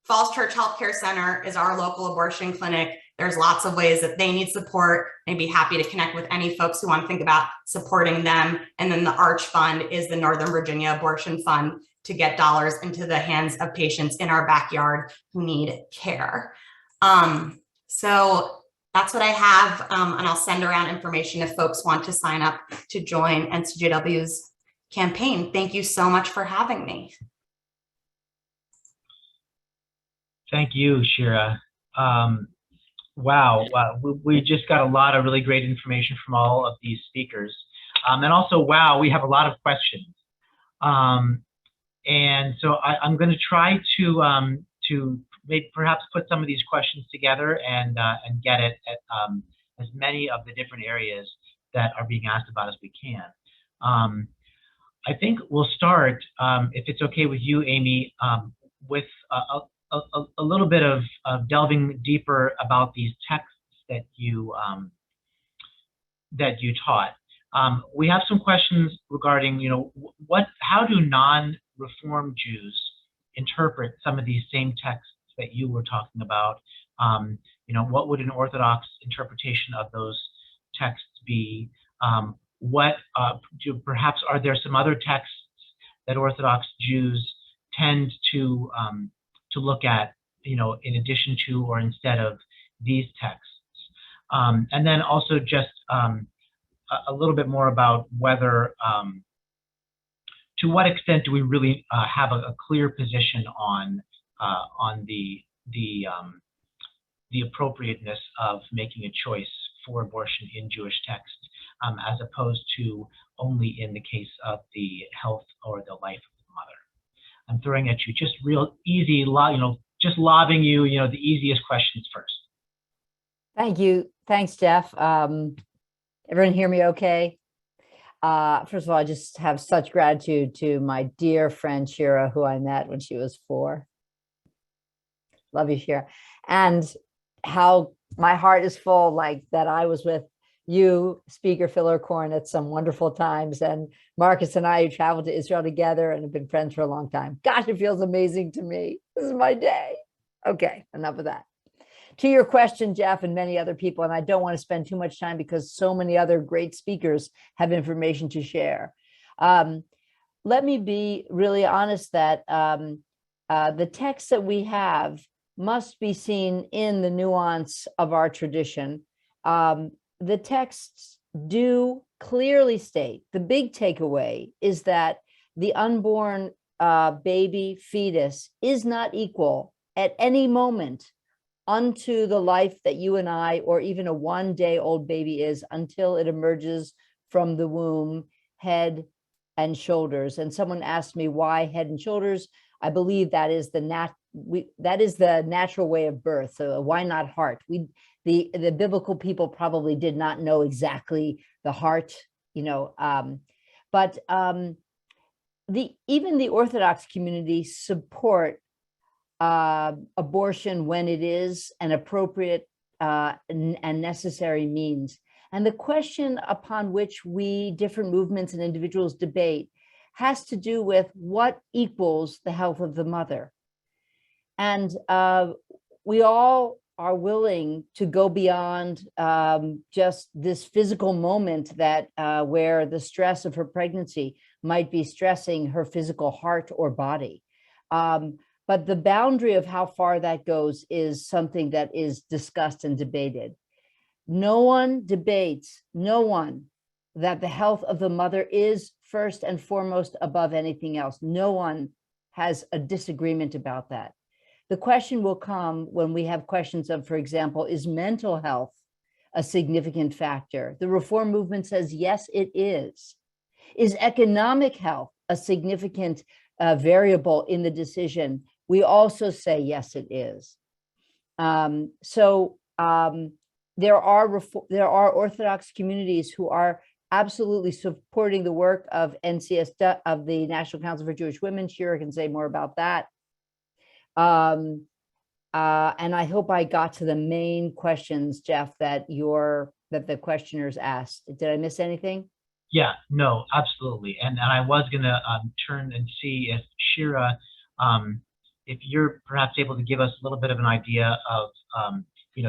Falls Church Healthcare Center is our local abortion clinic. There's lots of ways that they need support. I'd be happy to connect with any folks who want to think about supporting them. And then the Arch Fund is the Northern Virginia Abortion Fund to get dollars into the hands of patients in our backyard who need care. So that's what I have. And I'll send around information if folks want to sign up to join NCJW's campaign. Thank you so much for having me. Thank you, Shira. Wow, we just got a lot of really great information from all of these speakers. And also, wow, we have a lot of questions. And so I'm going to try to maybe perhaps put some of these questions together and get it at as many of the different areas that are being asked about as we can. I think we'll start, if it's okay with you, Amy, with a little bit of delving deeper about these texts that you taught. We have some questions regarding, how do non-Reform Jews interpret some of these same texts that you were talking about? What would an Orthodox interpretation of those texts be? Perhaps are there some other texts that Orthodox Jews tend to look at, in addition to or instead of these texts? And then also just a little bit more about whether, to what extent do we really have a clear position on the appropriateness of making a choice for abortion in Jewish texts, as opposed to only in the case of the health or the life of the mother? I'm throwing at you just real easy, just lobbing you, the easiest questions first. Thank you. Thanks, Jeff. Everyone hear me okay? First of all, I just have such gratitude to my dear friend Shira, who I met when she was 4. Love you, Shira. And how my heart is full, like that I was with you, Speaker Filler-Corn, at some wonderful times, and Marcus and I, who traveled to Israel together and have been friends for a long time. Gosh, it feels amazing to me. This is my day. Okay, enough of that. To your question, Jeff, and many other people, and I don't want to spend too much time because so many other great speakers have information to share. Let me be really honest that the texts that we have must be seen in the nuance of our tradition. The texts do clearly state, the big takeaway is that the unborn baby fetus is not equal at any moment unto the life that you and I, or even a 1-day-old baby is, until it emerges from the womb, head and shoulders. And someone asked me why head and shoulders. I believe that is the natural way of birth. So why not heart? The biblical people probably did not know exactly the heart, but even the Orthodox community support abortion when it is an appropriate and necessary means. And the question upon which we, different movements and individuals, debate has to do with what equals the health of the mother. And we all are willing to go beyond just this physical moment that where the stress of her pregnancy might be stressing her physical heart or body. But the boundary of how far that goes is something that is discussed and debated. No one debates, no one, that the health of the mother is first and foremost above anything else. No one has a disagreement about that. The question will come when we have questions of, for example, is mental health a significant factor? The Reform movement says, yes, it is. Is economic health a significant variable in the decision? We also say, yes, it is. There are Orthodox communities who are absolutely supporting the work of NCSW, of the National Council for Jewish Women. Shira can say more about that. And I hope I got to the main questions, Jeff, that the questioners asked. Did I miss anything? Yeah, no, absolutely. And I was going to turn and see if Shira if you're perhaps able to give us a little bit of an idea of,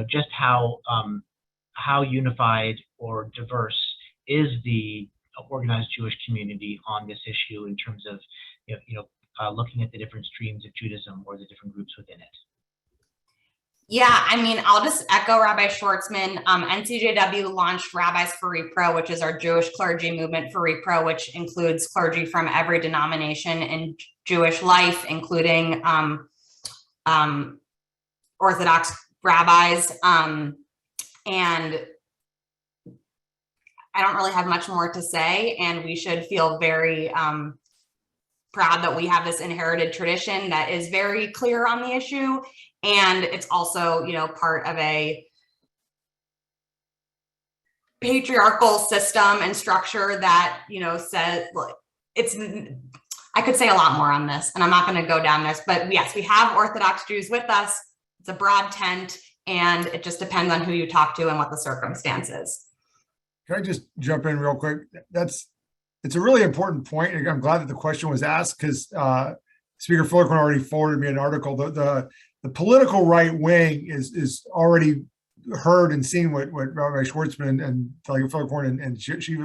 just how unified or diverse is the organized Jewish community on this issue in terms of, looking at the different streams of Judaism or the different groups within it. Yeah, I mean, I'll just echo Rabbi Schwartzman. NCJW launched Rabbis for Repro, which is our Jewish clergy movement for Repro, which includes clergy from every denomination in Jewish life, including Orthodox rabbis. And I don't really have much more to say, and we should feel very proud that we have this inherited tradition that is very clear on the issue. And it's also, part of a patriarchal system and structure that, says I could say a lot more on this, and I'm not going to go down this, but yes, we have Orthodox Jews with us. It's a broad tent, and it just depends on who you talk to and what the circumstances. Can I just jump in real quick? It's a really important point. And I'm glad that the question was asked, because Speaker Filler-Corn already forwarded me an article. The political right wing is already heard and seen what Rabbi Schwartzman and Delegate Filler-Corn and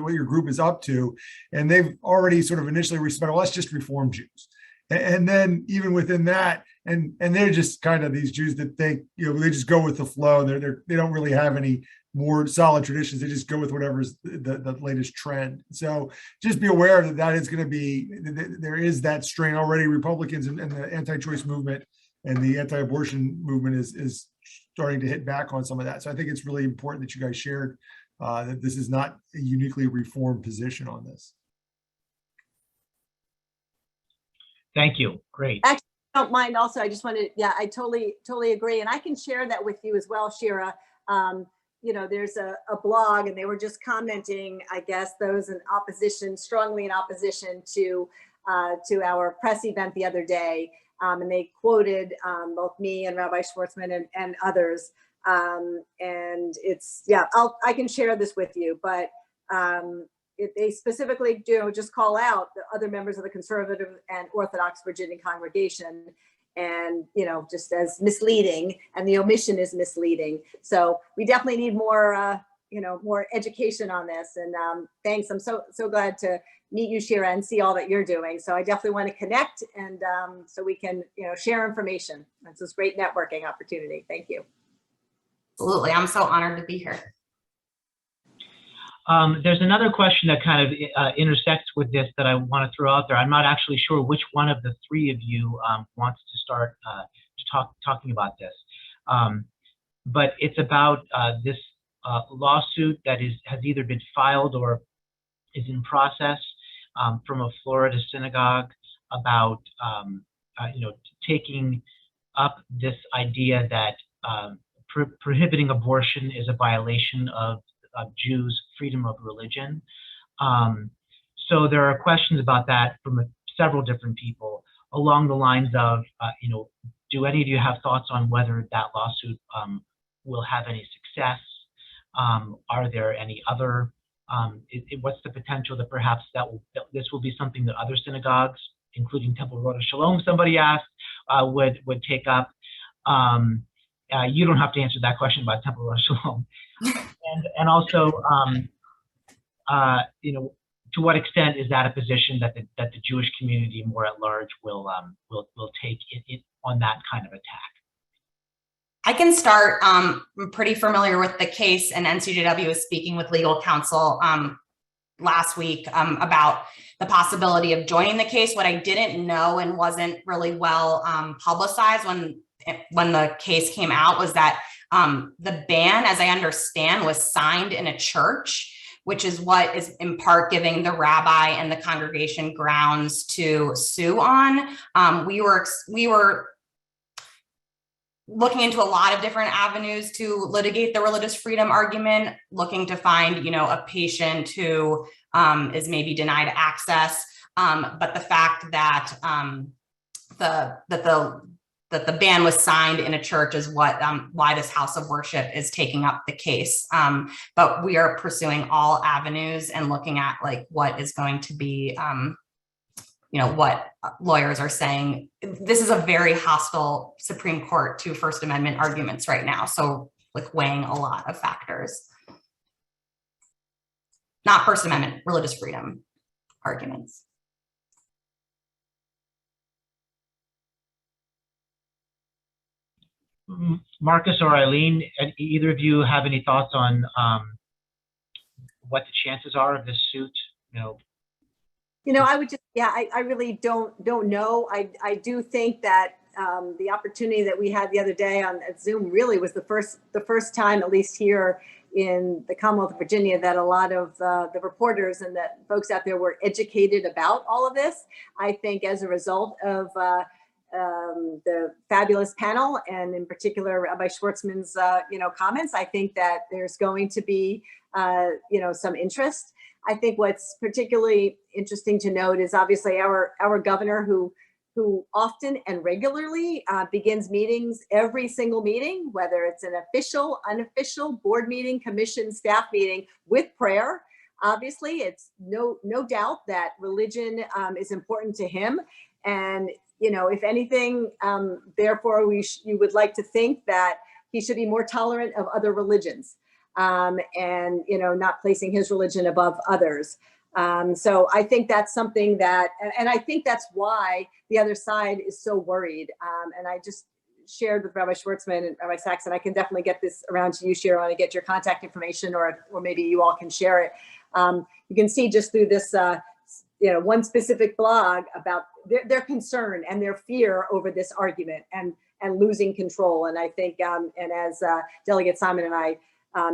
what your group is up to. And they've already sort of initially responded, well, let's just reform Jews. And then even within that, and they're just kind of these Jews that they just go with the flow. They don't really have any more solid traditions. They just go with whatever's the latest trend. So just be aware that is going to be, there is that strain already. Republicans and the anti-choice movement and the anti-abortion movement is starting to hit back on some of that. So I think it's really important that you guys shared that this is not a uniquely reformed position on this. Thank you. Great. Actually, I don't mind also. I just wanted, I totally agree. And I can share that with you as well, Shira. There's a blog, and they were just commenting, I guess, those in opposition, strongly in opposition to our press event the other day. And they quoted both me and Rabbi Schwartzman and others. And it's, I can share this with you, but they specifically just call out the other members of the conservative and Orthodox Virginian congregation, and just as misleading, and the omission is misleading. So we definitely need more more education on this. And thanks. I'm so glad to meet you, Shira, and see all that you're doing. So I definitely want to connect, and so we can share information. It's this great networking opportunity. Thank you. Absolutely. I'm so honored to be here. There's another question that kind of intersects with this that I want to throw out there. I'm not actually sure which one of the three of you wants to start talking about this, but it's about this lawsuit that has either been filed or is in process from a Florida synagogue about taking up this idea that prohibiting abortion is a violation of Jews' freedom of religion. So there are questions about that from several different people along the lines of, do any of you have thoughts on whether that lawsuit will have any success? Are there any other, what's the potential that perhaps this will be something that other synagogues, including Temple Road of Shalom, somebody asked, would take up? You don't have to answer that question about Temple Road of Shalom. And also, to what extent is that a position that the Jewish community more at large will take it on that kind of attack? I can start. I'm pretty familiar with the case, and NCJW was speaking with legal counsel last week about the possibility of joining the case. What I didn't know and wasn't really well publicized when the case came out was that the ban, as I understand, was signed in a church, which is what is in part giving the rabbi and the congregation grounds to sue on. We were looking into a lot of different avenues to litigate the religious freedom argument, looking to find, a patient who is maybe denied access. But the fact that that the ban was signed in a church is what why this house of worship is taking up the case. But we are pursuing all avenues and looking at what is going to be what lawyers are saying. This is a very hostile Supreme Court to First Amendment arguments right now. So like weighing a lot of factors, not First Amendment, religious freedom arguments. Marcus or Eileen, either of you have any thoughts on what the chances are of this suit? I would just, I really don't know. I do think that the opportunity that we had the other day on Zoom really was the first time, at least here in the Commonwealth of Virginia, that a lot of the reporters and the folks out there were educated about all of this. I think as a result of the fabulous panel, and in particular Rabbi Schwartzman's comments, I think that there's going to be some interest. I think what's particularly interesting to note is obviously our governor, who often and regularly begins meetings, every single meeting, whether it's an official, unofficial, board meeting, commission, staff meeting, with prayer. Obviously, it's no doubt that religion is important to him. And, if anything, therefore, you would like to think that he should be more tolerant of other religions. And not placing his religion above others. So I think that's something that, and I think that's why the other side is so worried. And I just shared with Rabbi Schwartzman and Rabbi Saxon, I can definitely get this around to you, Shira, when I get your contact information, or maybe you all can share it. You can see just through this, one specific blog about their concern and their fear over this argument and losing control. And I think, and as Delegate Simon and I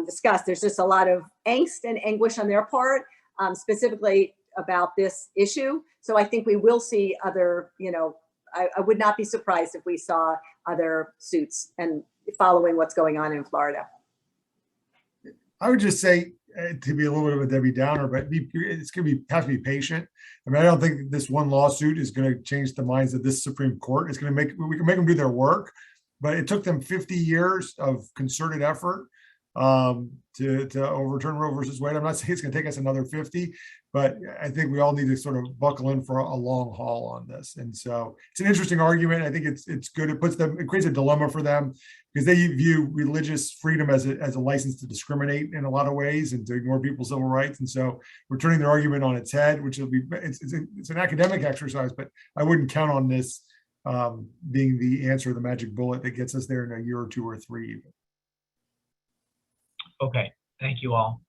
discussed, there's just a lot of angst and anguish on their part, specifically about this issue. So I think we will see other, I would not be surprised if we saw other suits and following what's going on in Florida. I would just say, to be a little bit of a Debbie Downer, but it's going to have to be patient. I mean, I don't think this one lawsuit is going to change the minds of this Supreme Court. It's going to we can make them do their work, but it took them 50 years of concerted effort to overturn Roe versus Wade. I'm not saying it's going to take us another 50, but I think we all need to sort of buckle in for a long haul on this. And so it's an interesting argument. I think it's good. It creates a dilemma for them, because they view religious freedom as a license to discriminate in a lot of ways and to ignore people's civil rights. And so we're turning their argument on its head, which will be, it's an academic exercise, but I wouldn't count on this being the answer, the magic bullet that gets us there in a year or two or three even. Okay, thank you all.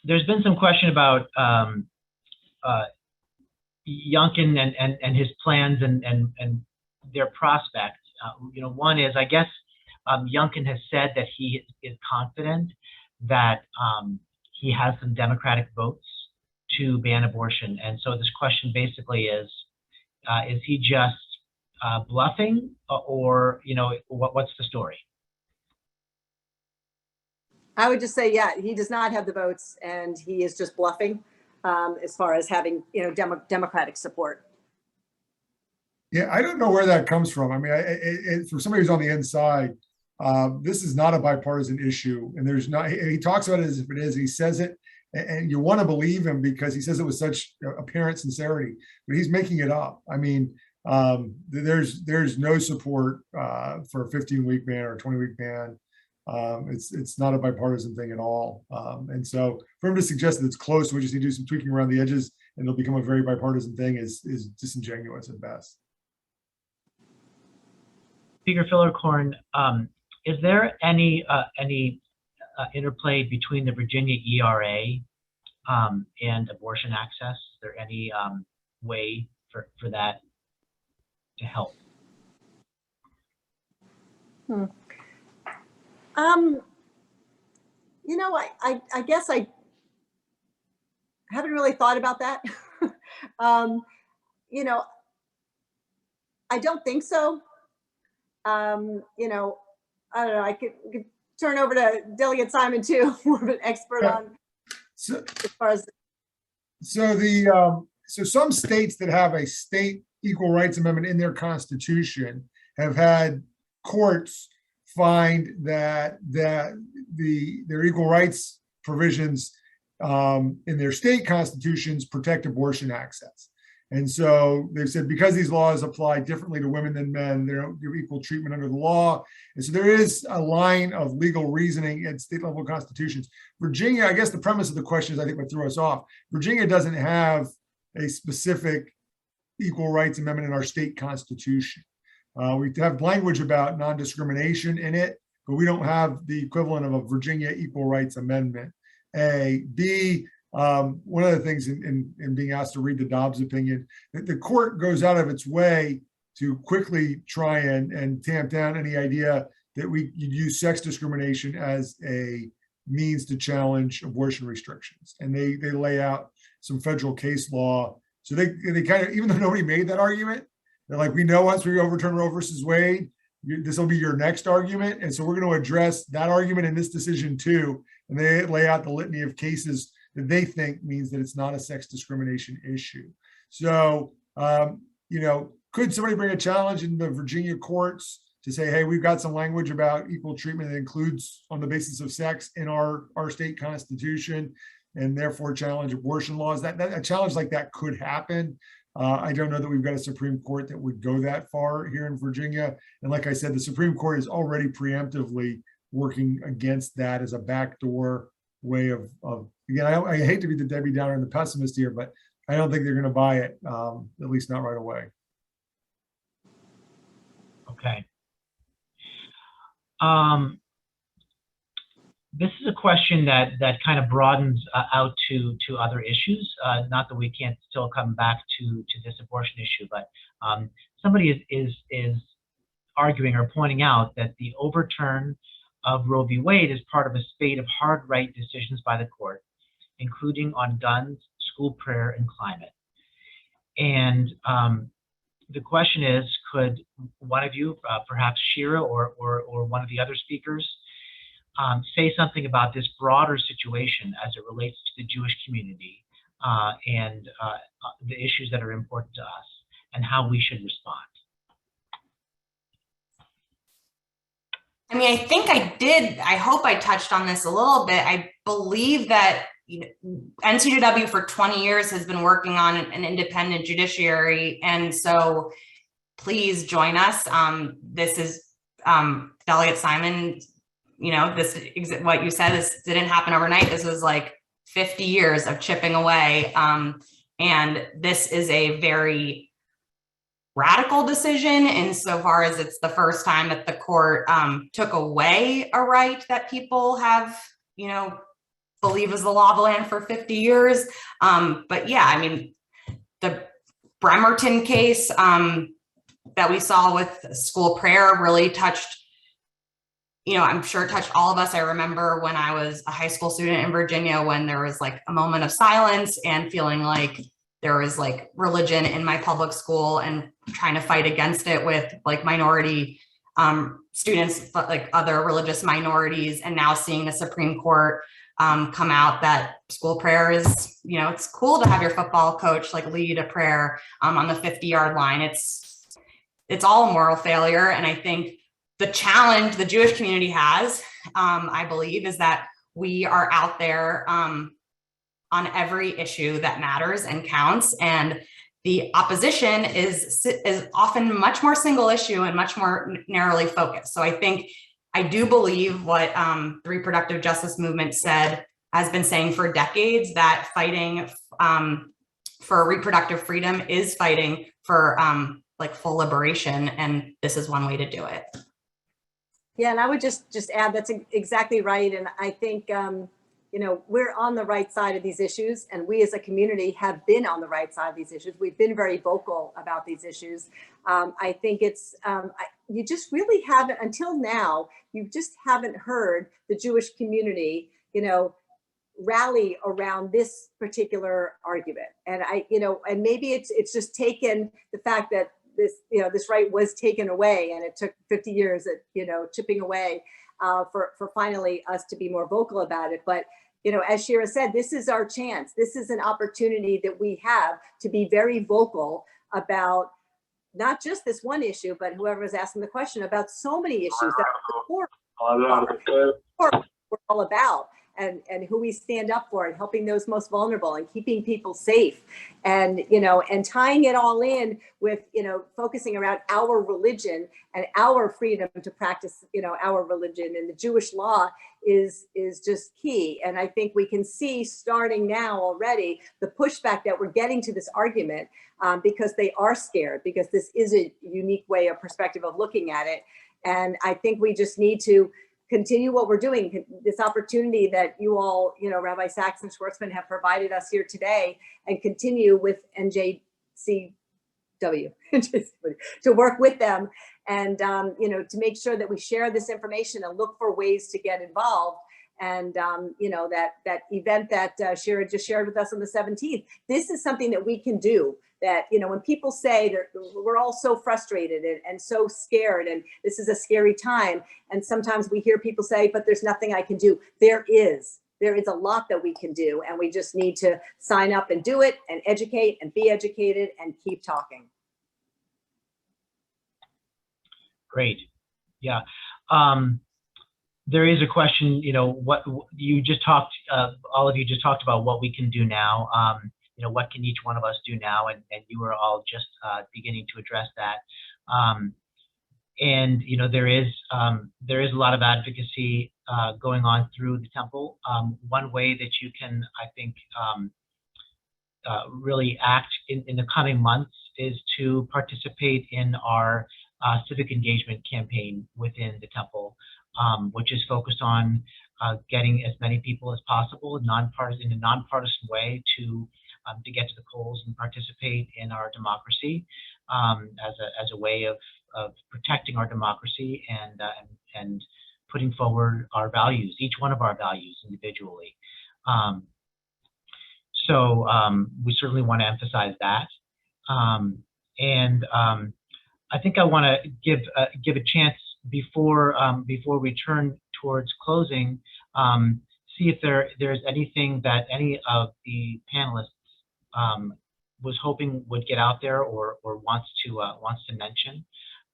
There's been some question about Youngkin and his plans and their prospects. One is, I guess, Youngkin has said that he is confident that he has some Democratic votes to ban abortion. And so this question basically is he just bluffing, or, what's the story? I would just say, he does not have the votes, and he is just bluffing as far as having, Democratic support. Yeah, I don't know where that comes from. I mean, for somebody who's on the inside, this is not a bipartisan issue, and there's not. He talks about it as if it is. He says it, and you want to believe him because he says it with such apparent sincerity, but he's making it up. I mean, there's no support for a 15-week ban or a 20-week ban. It's not a bipartisan thing at all. And so for him to suggest that it's close, we just need to do some tweaking around the edges and it'll become a very bipartisan thing is disingenuous at best. Speaker Filler-Corn, is there any interplay between the Virginia ERA and abortion access? Is there any way for that to help? I guess I haven't really thought about that. I don't think so. I don't know. I could turn over to Delegate Simon too, more of an expert on as far as. So some states that have a state equal rights amendment in their constitution have had courts find that their equal rights provisions in their state constitutions protect abortion access. And so they've said because these laws apply differently to women than men, they don't give equal treatment under the law. And so there is a line of legal reasoning at state level constitutions. Virginia, I guess the premise of the question is, I think, what threw us off. Virginia doesn't have a specific equal rights amendment in our state constitution. We have language about non-discrimination in it, but we don't have the equivalent of a Virginia equal rights amendment. A. B, one of the things in being asked to read the Dobbs opinion, that the court goes out of its way to quickly try and tamp down any idea that we use sex discrimination as a means to challenge abortion restrictions. And they lay out some federal case law. So they kind of, even though nobody made that argument, they're like, we know once we overturn Roe versus Wade, this will be your next argument. And so we're going to address that argument in this decision too. And they lay out the litany of cases that they think means that it's not a sex discrimination issue. So, could somebody bring a challenge in the Virginia courts to say, hey, we've got some language about equal treatment that includes on the basis of sex in our state constitution, and therefore challenge abortion laws? That a challenge like that could happen. I don't know that we've got a Supreme Court that would go that far here in Virginia. And like I said, the Supreme Court is already preemptively working against that as a backdoor way of again, I hate to be the Debbie Downer and the pessimist here, but I don't think they're going to buy it, at least not right away. Okay. This is a question that kind of broadens out to other issues. Not that we can't still come back to this abortion issue, but somebody is arguing or pointing out that the overturn of Roe v. Wade is part of a spate of hard right decisions by the court, including on guns, school prayer, and climate. And the question is, could one of you, perhaps Shira or one of the other speakers, say something about this broader situation as it relates to the Jewish community and the issues that are important to us and how we should respond? I mean, I think I did. I hope I touched on this a little bit. I believe that NCJW for 20 years has been working on an independent judiciary. And so please join us. This is Delegate Simon, what you said, this didn't happen overnight. This was like 50 years of chipping away. And this is a very radical decision insofar as it's the first time that the court took away a right that people have, believe is the law of the land for 50 years. But yeah, I mean, the Bremerton case that we saw with school prayer really touched, I'm sure it touched all of us. I remember when I was a high school student in Virginia, when there was like a moment of silence and feeling like there was like religion in my public school and trying to fight against it with like minority students, like other religious minorities, and now seeing the Supreme Court come out that school prayer is, it's cool to have your football coach like lead a prayer on the 50-yard line. It's all a moral failure. And I think the challenge the Jewish community has, I believe, is that we are out there on every issue that matters and counts. And the opposition is often much more single issue and much more narrowly focused. So I do believe what the reproductive justice movement has been saying for decades, that fighting for reproductive freedom is fighting for like full liberation. And this is one way to do it. Yeah, and I would just add that's exactly right. And I think, we're on the right side of these issues, and we as a community have been on the right side of these issues. We've been very vocal about these issues. I think it's, you just really haven't, until now, you just haven't heard the Jewish community, rally around this particular argument. And and maybe it's just taken the fact that this right was taken away, and it took 50 years at, chipping away for finally us to be more vocal about it. But, as Shira said, this is our chance. This is an opportunity that we have to be very vocal about not just this one issue, but whoever is asking the question, about so many issues that the core we're all about. and who we stand up for, and helping those most vulnerable, and keeping people safe, and and tying it all in with focusing around our religion and our freedom to practice our religion, and the Jewish law is just key. And I think we can see starting now already the pushback that we're getting to this argument, because they are scared, because this is a unique way, a perspective of looking at it. And I think we just need to continue what we're doing. This opportunity that you all, Rabbi Sachs and Schwartzman, have provided us here today, and continue with NJCW to work with them, and to make sure that we share this information and look for ways to get involved. And that event that Shira just shared with us on the 17th, this is something that we can do. That when people say we're all so frustrated and so scared, and this is a scary time, and sometimes we hear people say, but there's nothing I can do. There is a lot that we can do, and we just need to sign up and do it, and educate and be educated and keep talking. Great. Yeah. There is a question, what you just talked, all of you just talked about what we can do now. What can each one of us do now? And you were all just beginning to address that. There is a lot of advocacy going on through the temple. One way that you can, I think, really act in the coming months is to participate in our civic engagement campaign within the temple, which is focused on getting as many people as possible in a nonpartisan way to get to the polls and participate in our democracy, as a way of protecting our democracy and putting forward our values, each one of our values individually. So we certainly want to emphasize that. I think I want to give a chance before we turn towards closing, see if there's anything that any of the panelists was hoping would get out there or wants to mention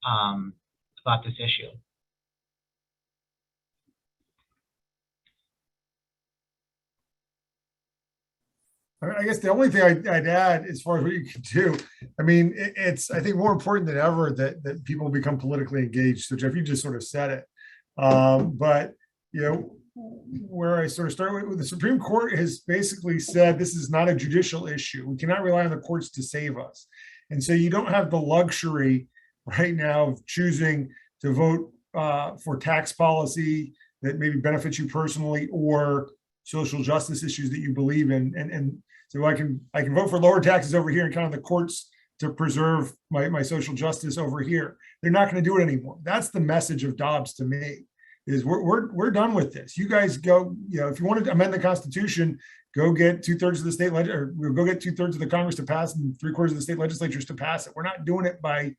about this issue. I guess the only thing I'd add as far as what you can do, it's I think more important than ever that people become politically engaged. So Jeff, you just sort of said it, but where I sort of start with the Supreme Court has basically said this is not a judicial issue. We cannot rely on the courts to save us. And so you don't have the luxury right now of choosing to vote for tax policy that maybe benefits you personally or social justice issues that you believe in. And so I can vote for lower taxes over here and count on the courts to preserve my social justice over here. They're not going to do it anymore. That's the message of Dobbs to me. Is we're done with this. You guys go, if you want to amend the Constitution, go get 2/3 of the state or go get 2/3 of the Congress to pass and 3/4 of the state legislatures to pass it. We're not doing it by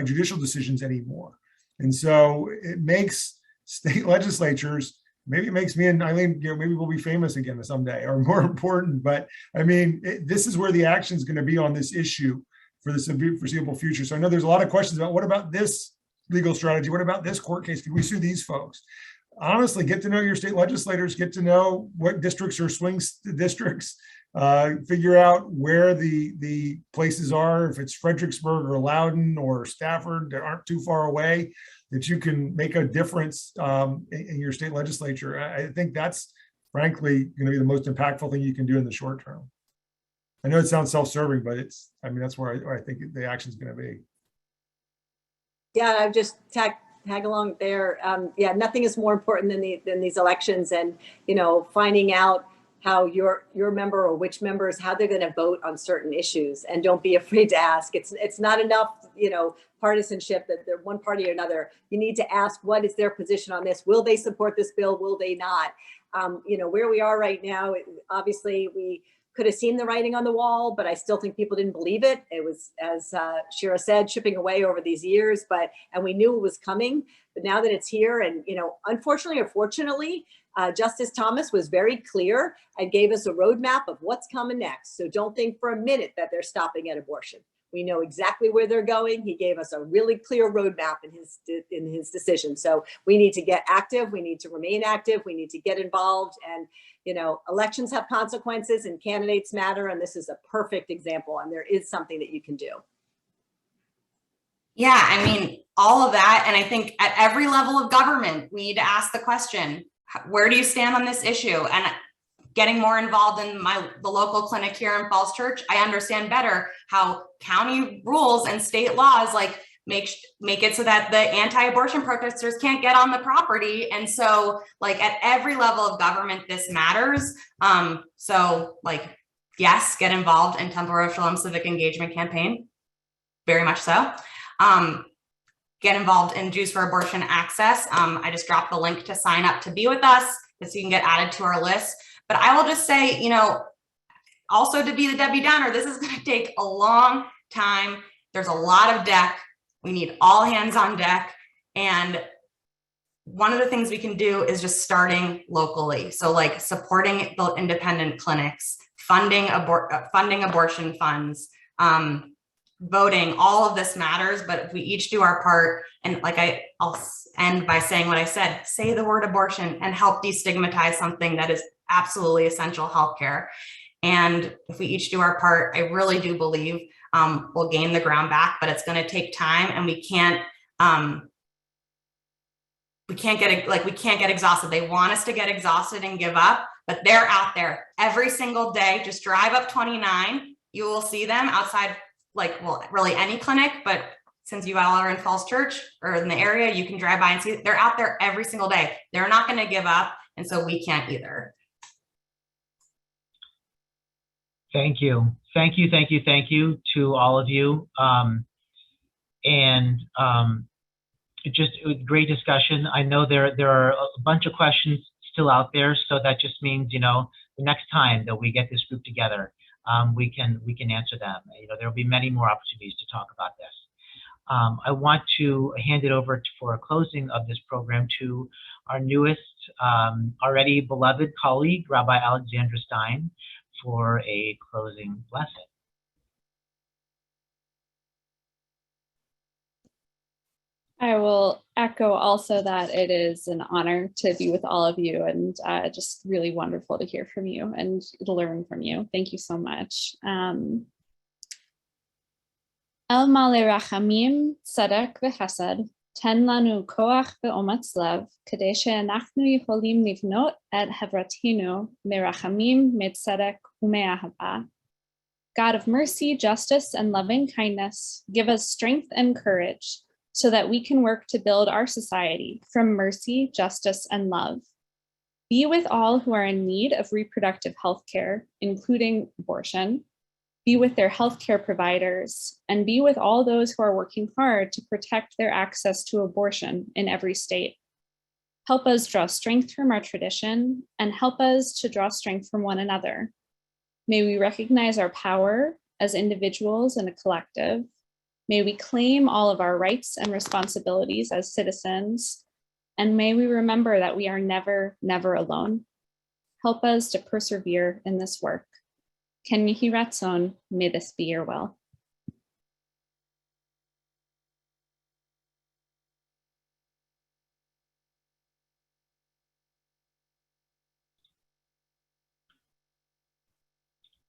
judicial decisions anymore. And so it makes state legislatures, maybe it makes me and Eileen, maybe we'll be famous again someday, or more important. But this is where the action is going to be on this issue for the foreseeable future. So I know there's a lot of questions about what about this legal strategy? What about this court case? Can we sue these folks? Honestly, get to know your state legislators, get to know what districts are swing districts, figure out where the places are, if it's Fredericksburg or Loudoun or Stafford that aren't too far away, that you can make a difference in your state legislature. I think that's frankly going to be the most impactful thing you can do in the short term. I know it sounds self-serving, but that's where I think the action is going to be. Yeah, I've just tag along there. Nothing is more important than these elections, and finding out how your member or which members, how they're going to vote on certain issues, and don't be afraid to ask. It's not enough, partisanship that they're one party or another. You need to ask, what is their position on this? Will they support this bill? Will they not? Where we are right now, obviously we could have seen the writing on the wall, but I still think people didn't believe it. It was, as Shira said, chipping away over these years, and we knew it was coming. But now that it's here, and unfortunately or fortunately, Justice Thomas was very clear and gave us a roadmap of what's coming next. So don't think for a minute that they're stopping at abortion. We know exactly where they're going. He gave us a really clear roadmap in his decision. So we need to get active. We need to remain active. We need to get involved. And, you know, elections have consequences and candidates matter. And this is a perfect example. And there is something that you can do. Yeah, I mean, all of that. And I think at every level of government, we need to ask the question, where do you stand on this issue? And getting more involved in the local clinic here in Falls Church, I understand better how county rules and state laws like make it so that the anti-abortion protesters can't get on the property. And so like at every level of government, this matters. So like, yes, get involved in Temple Road Shalom civic engagement campaign, very much so. Get involved in Jews for Abortion Access. I just dropped the link to sign up to be with us so you can get added to our list. But I will just say, you know, also to be the Debbie Downer, this is going to take a long time. There's a lot of deck. We need all hands on deck. And one of the things we can do is just starting locally. So like supporting the independent clinics, funding abortion funds, voting, all of this matters, but if we each do our part, and like I'll end by saying what I said, say the word abortion and help destigmatize something that is absolutely essential healthcare. And if we each do our part, I really do believe we'll gain the ground back, but it's going to take time, and we can't get exhausted. They want us to get exhausted and give up, but they're out there every single day. Just drive up 29. You will see them outside, like, well, really any clinic, but since you all are in Falls Church or in the area, you can drive by and see they're out there every single day. They're not going to give up. And so we can't either. Thank you. Thank you. Thank you. Thank you to all of you. Just a great discussion. I know there are a bunch of questions still out there. So that just means, you know, the next time that we get this group together, we can answer them. You know, there will be many more opportunities to talk about this. I want to hand it over for a closing of this program to our newest, already beloved colleague, Rabbi Alexandra Stein, for a closing blessing. I will echo also that it is an honor to be with all of you, and just really wonderful to hear from you and to learn from you. Thank you so much. El male rachamim, tzedek v'chesed, ten lanu koach ve'ometz lev, kadei she'anachnu yicholim livnot et hevratinu merachamim, metzedek u'me'ahava. God of mercy, justice, and loving kindness, give us strength and courage so that we can work to build our society from mercy, justice, and love. Be with all who are in need of reproductive health care, including abortion. Be with their healthcare providers, and be with all those who are working hard to protect their access to abortion in every state. Help us draw strength from our tradition, and help us to draw strength from one another. May we recognize our power as individuals and a collective. May we claim all of our rights and responsibilities as citizens, and may we remember that we are never, never alone. Help us to persevere in this work. Ken Yehi Ratzon, may this be your will.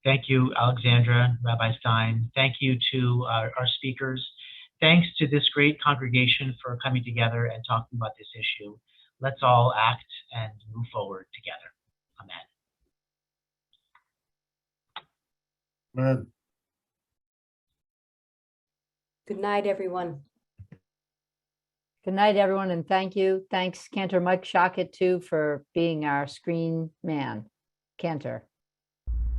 Thank you, Alexandra, Rabbi Stein. Thank you to our speakers. Thanks to this great congregation for coming together and talking about this issue. Let's all act and move forward together. Amen. Man. Good night, everyone. Good night, everyone, and thank you. Thanks, Cantor Mike Shockett, too, for being our screen man. Cantor.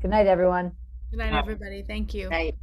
Good night, everyone. Good night, everybody. Thank you. Night.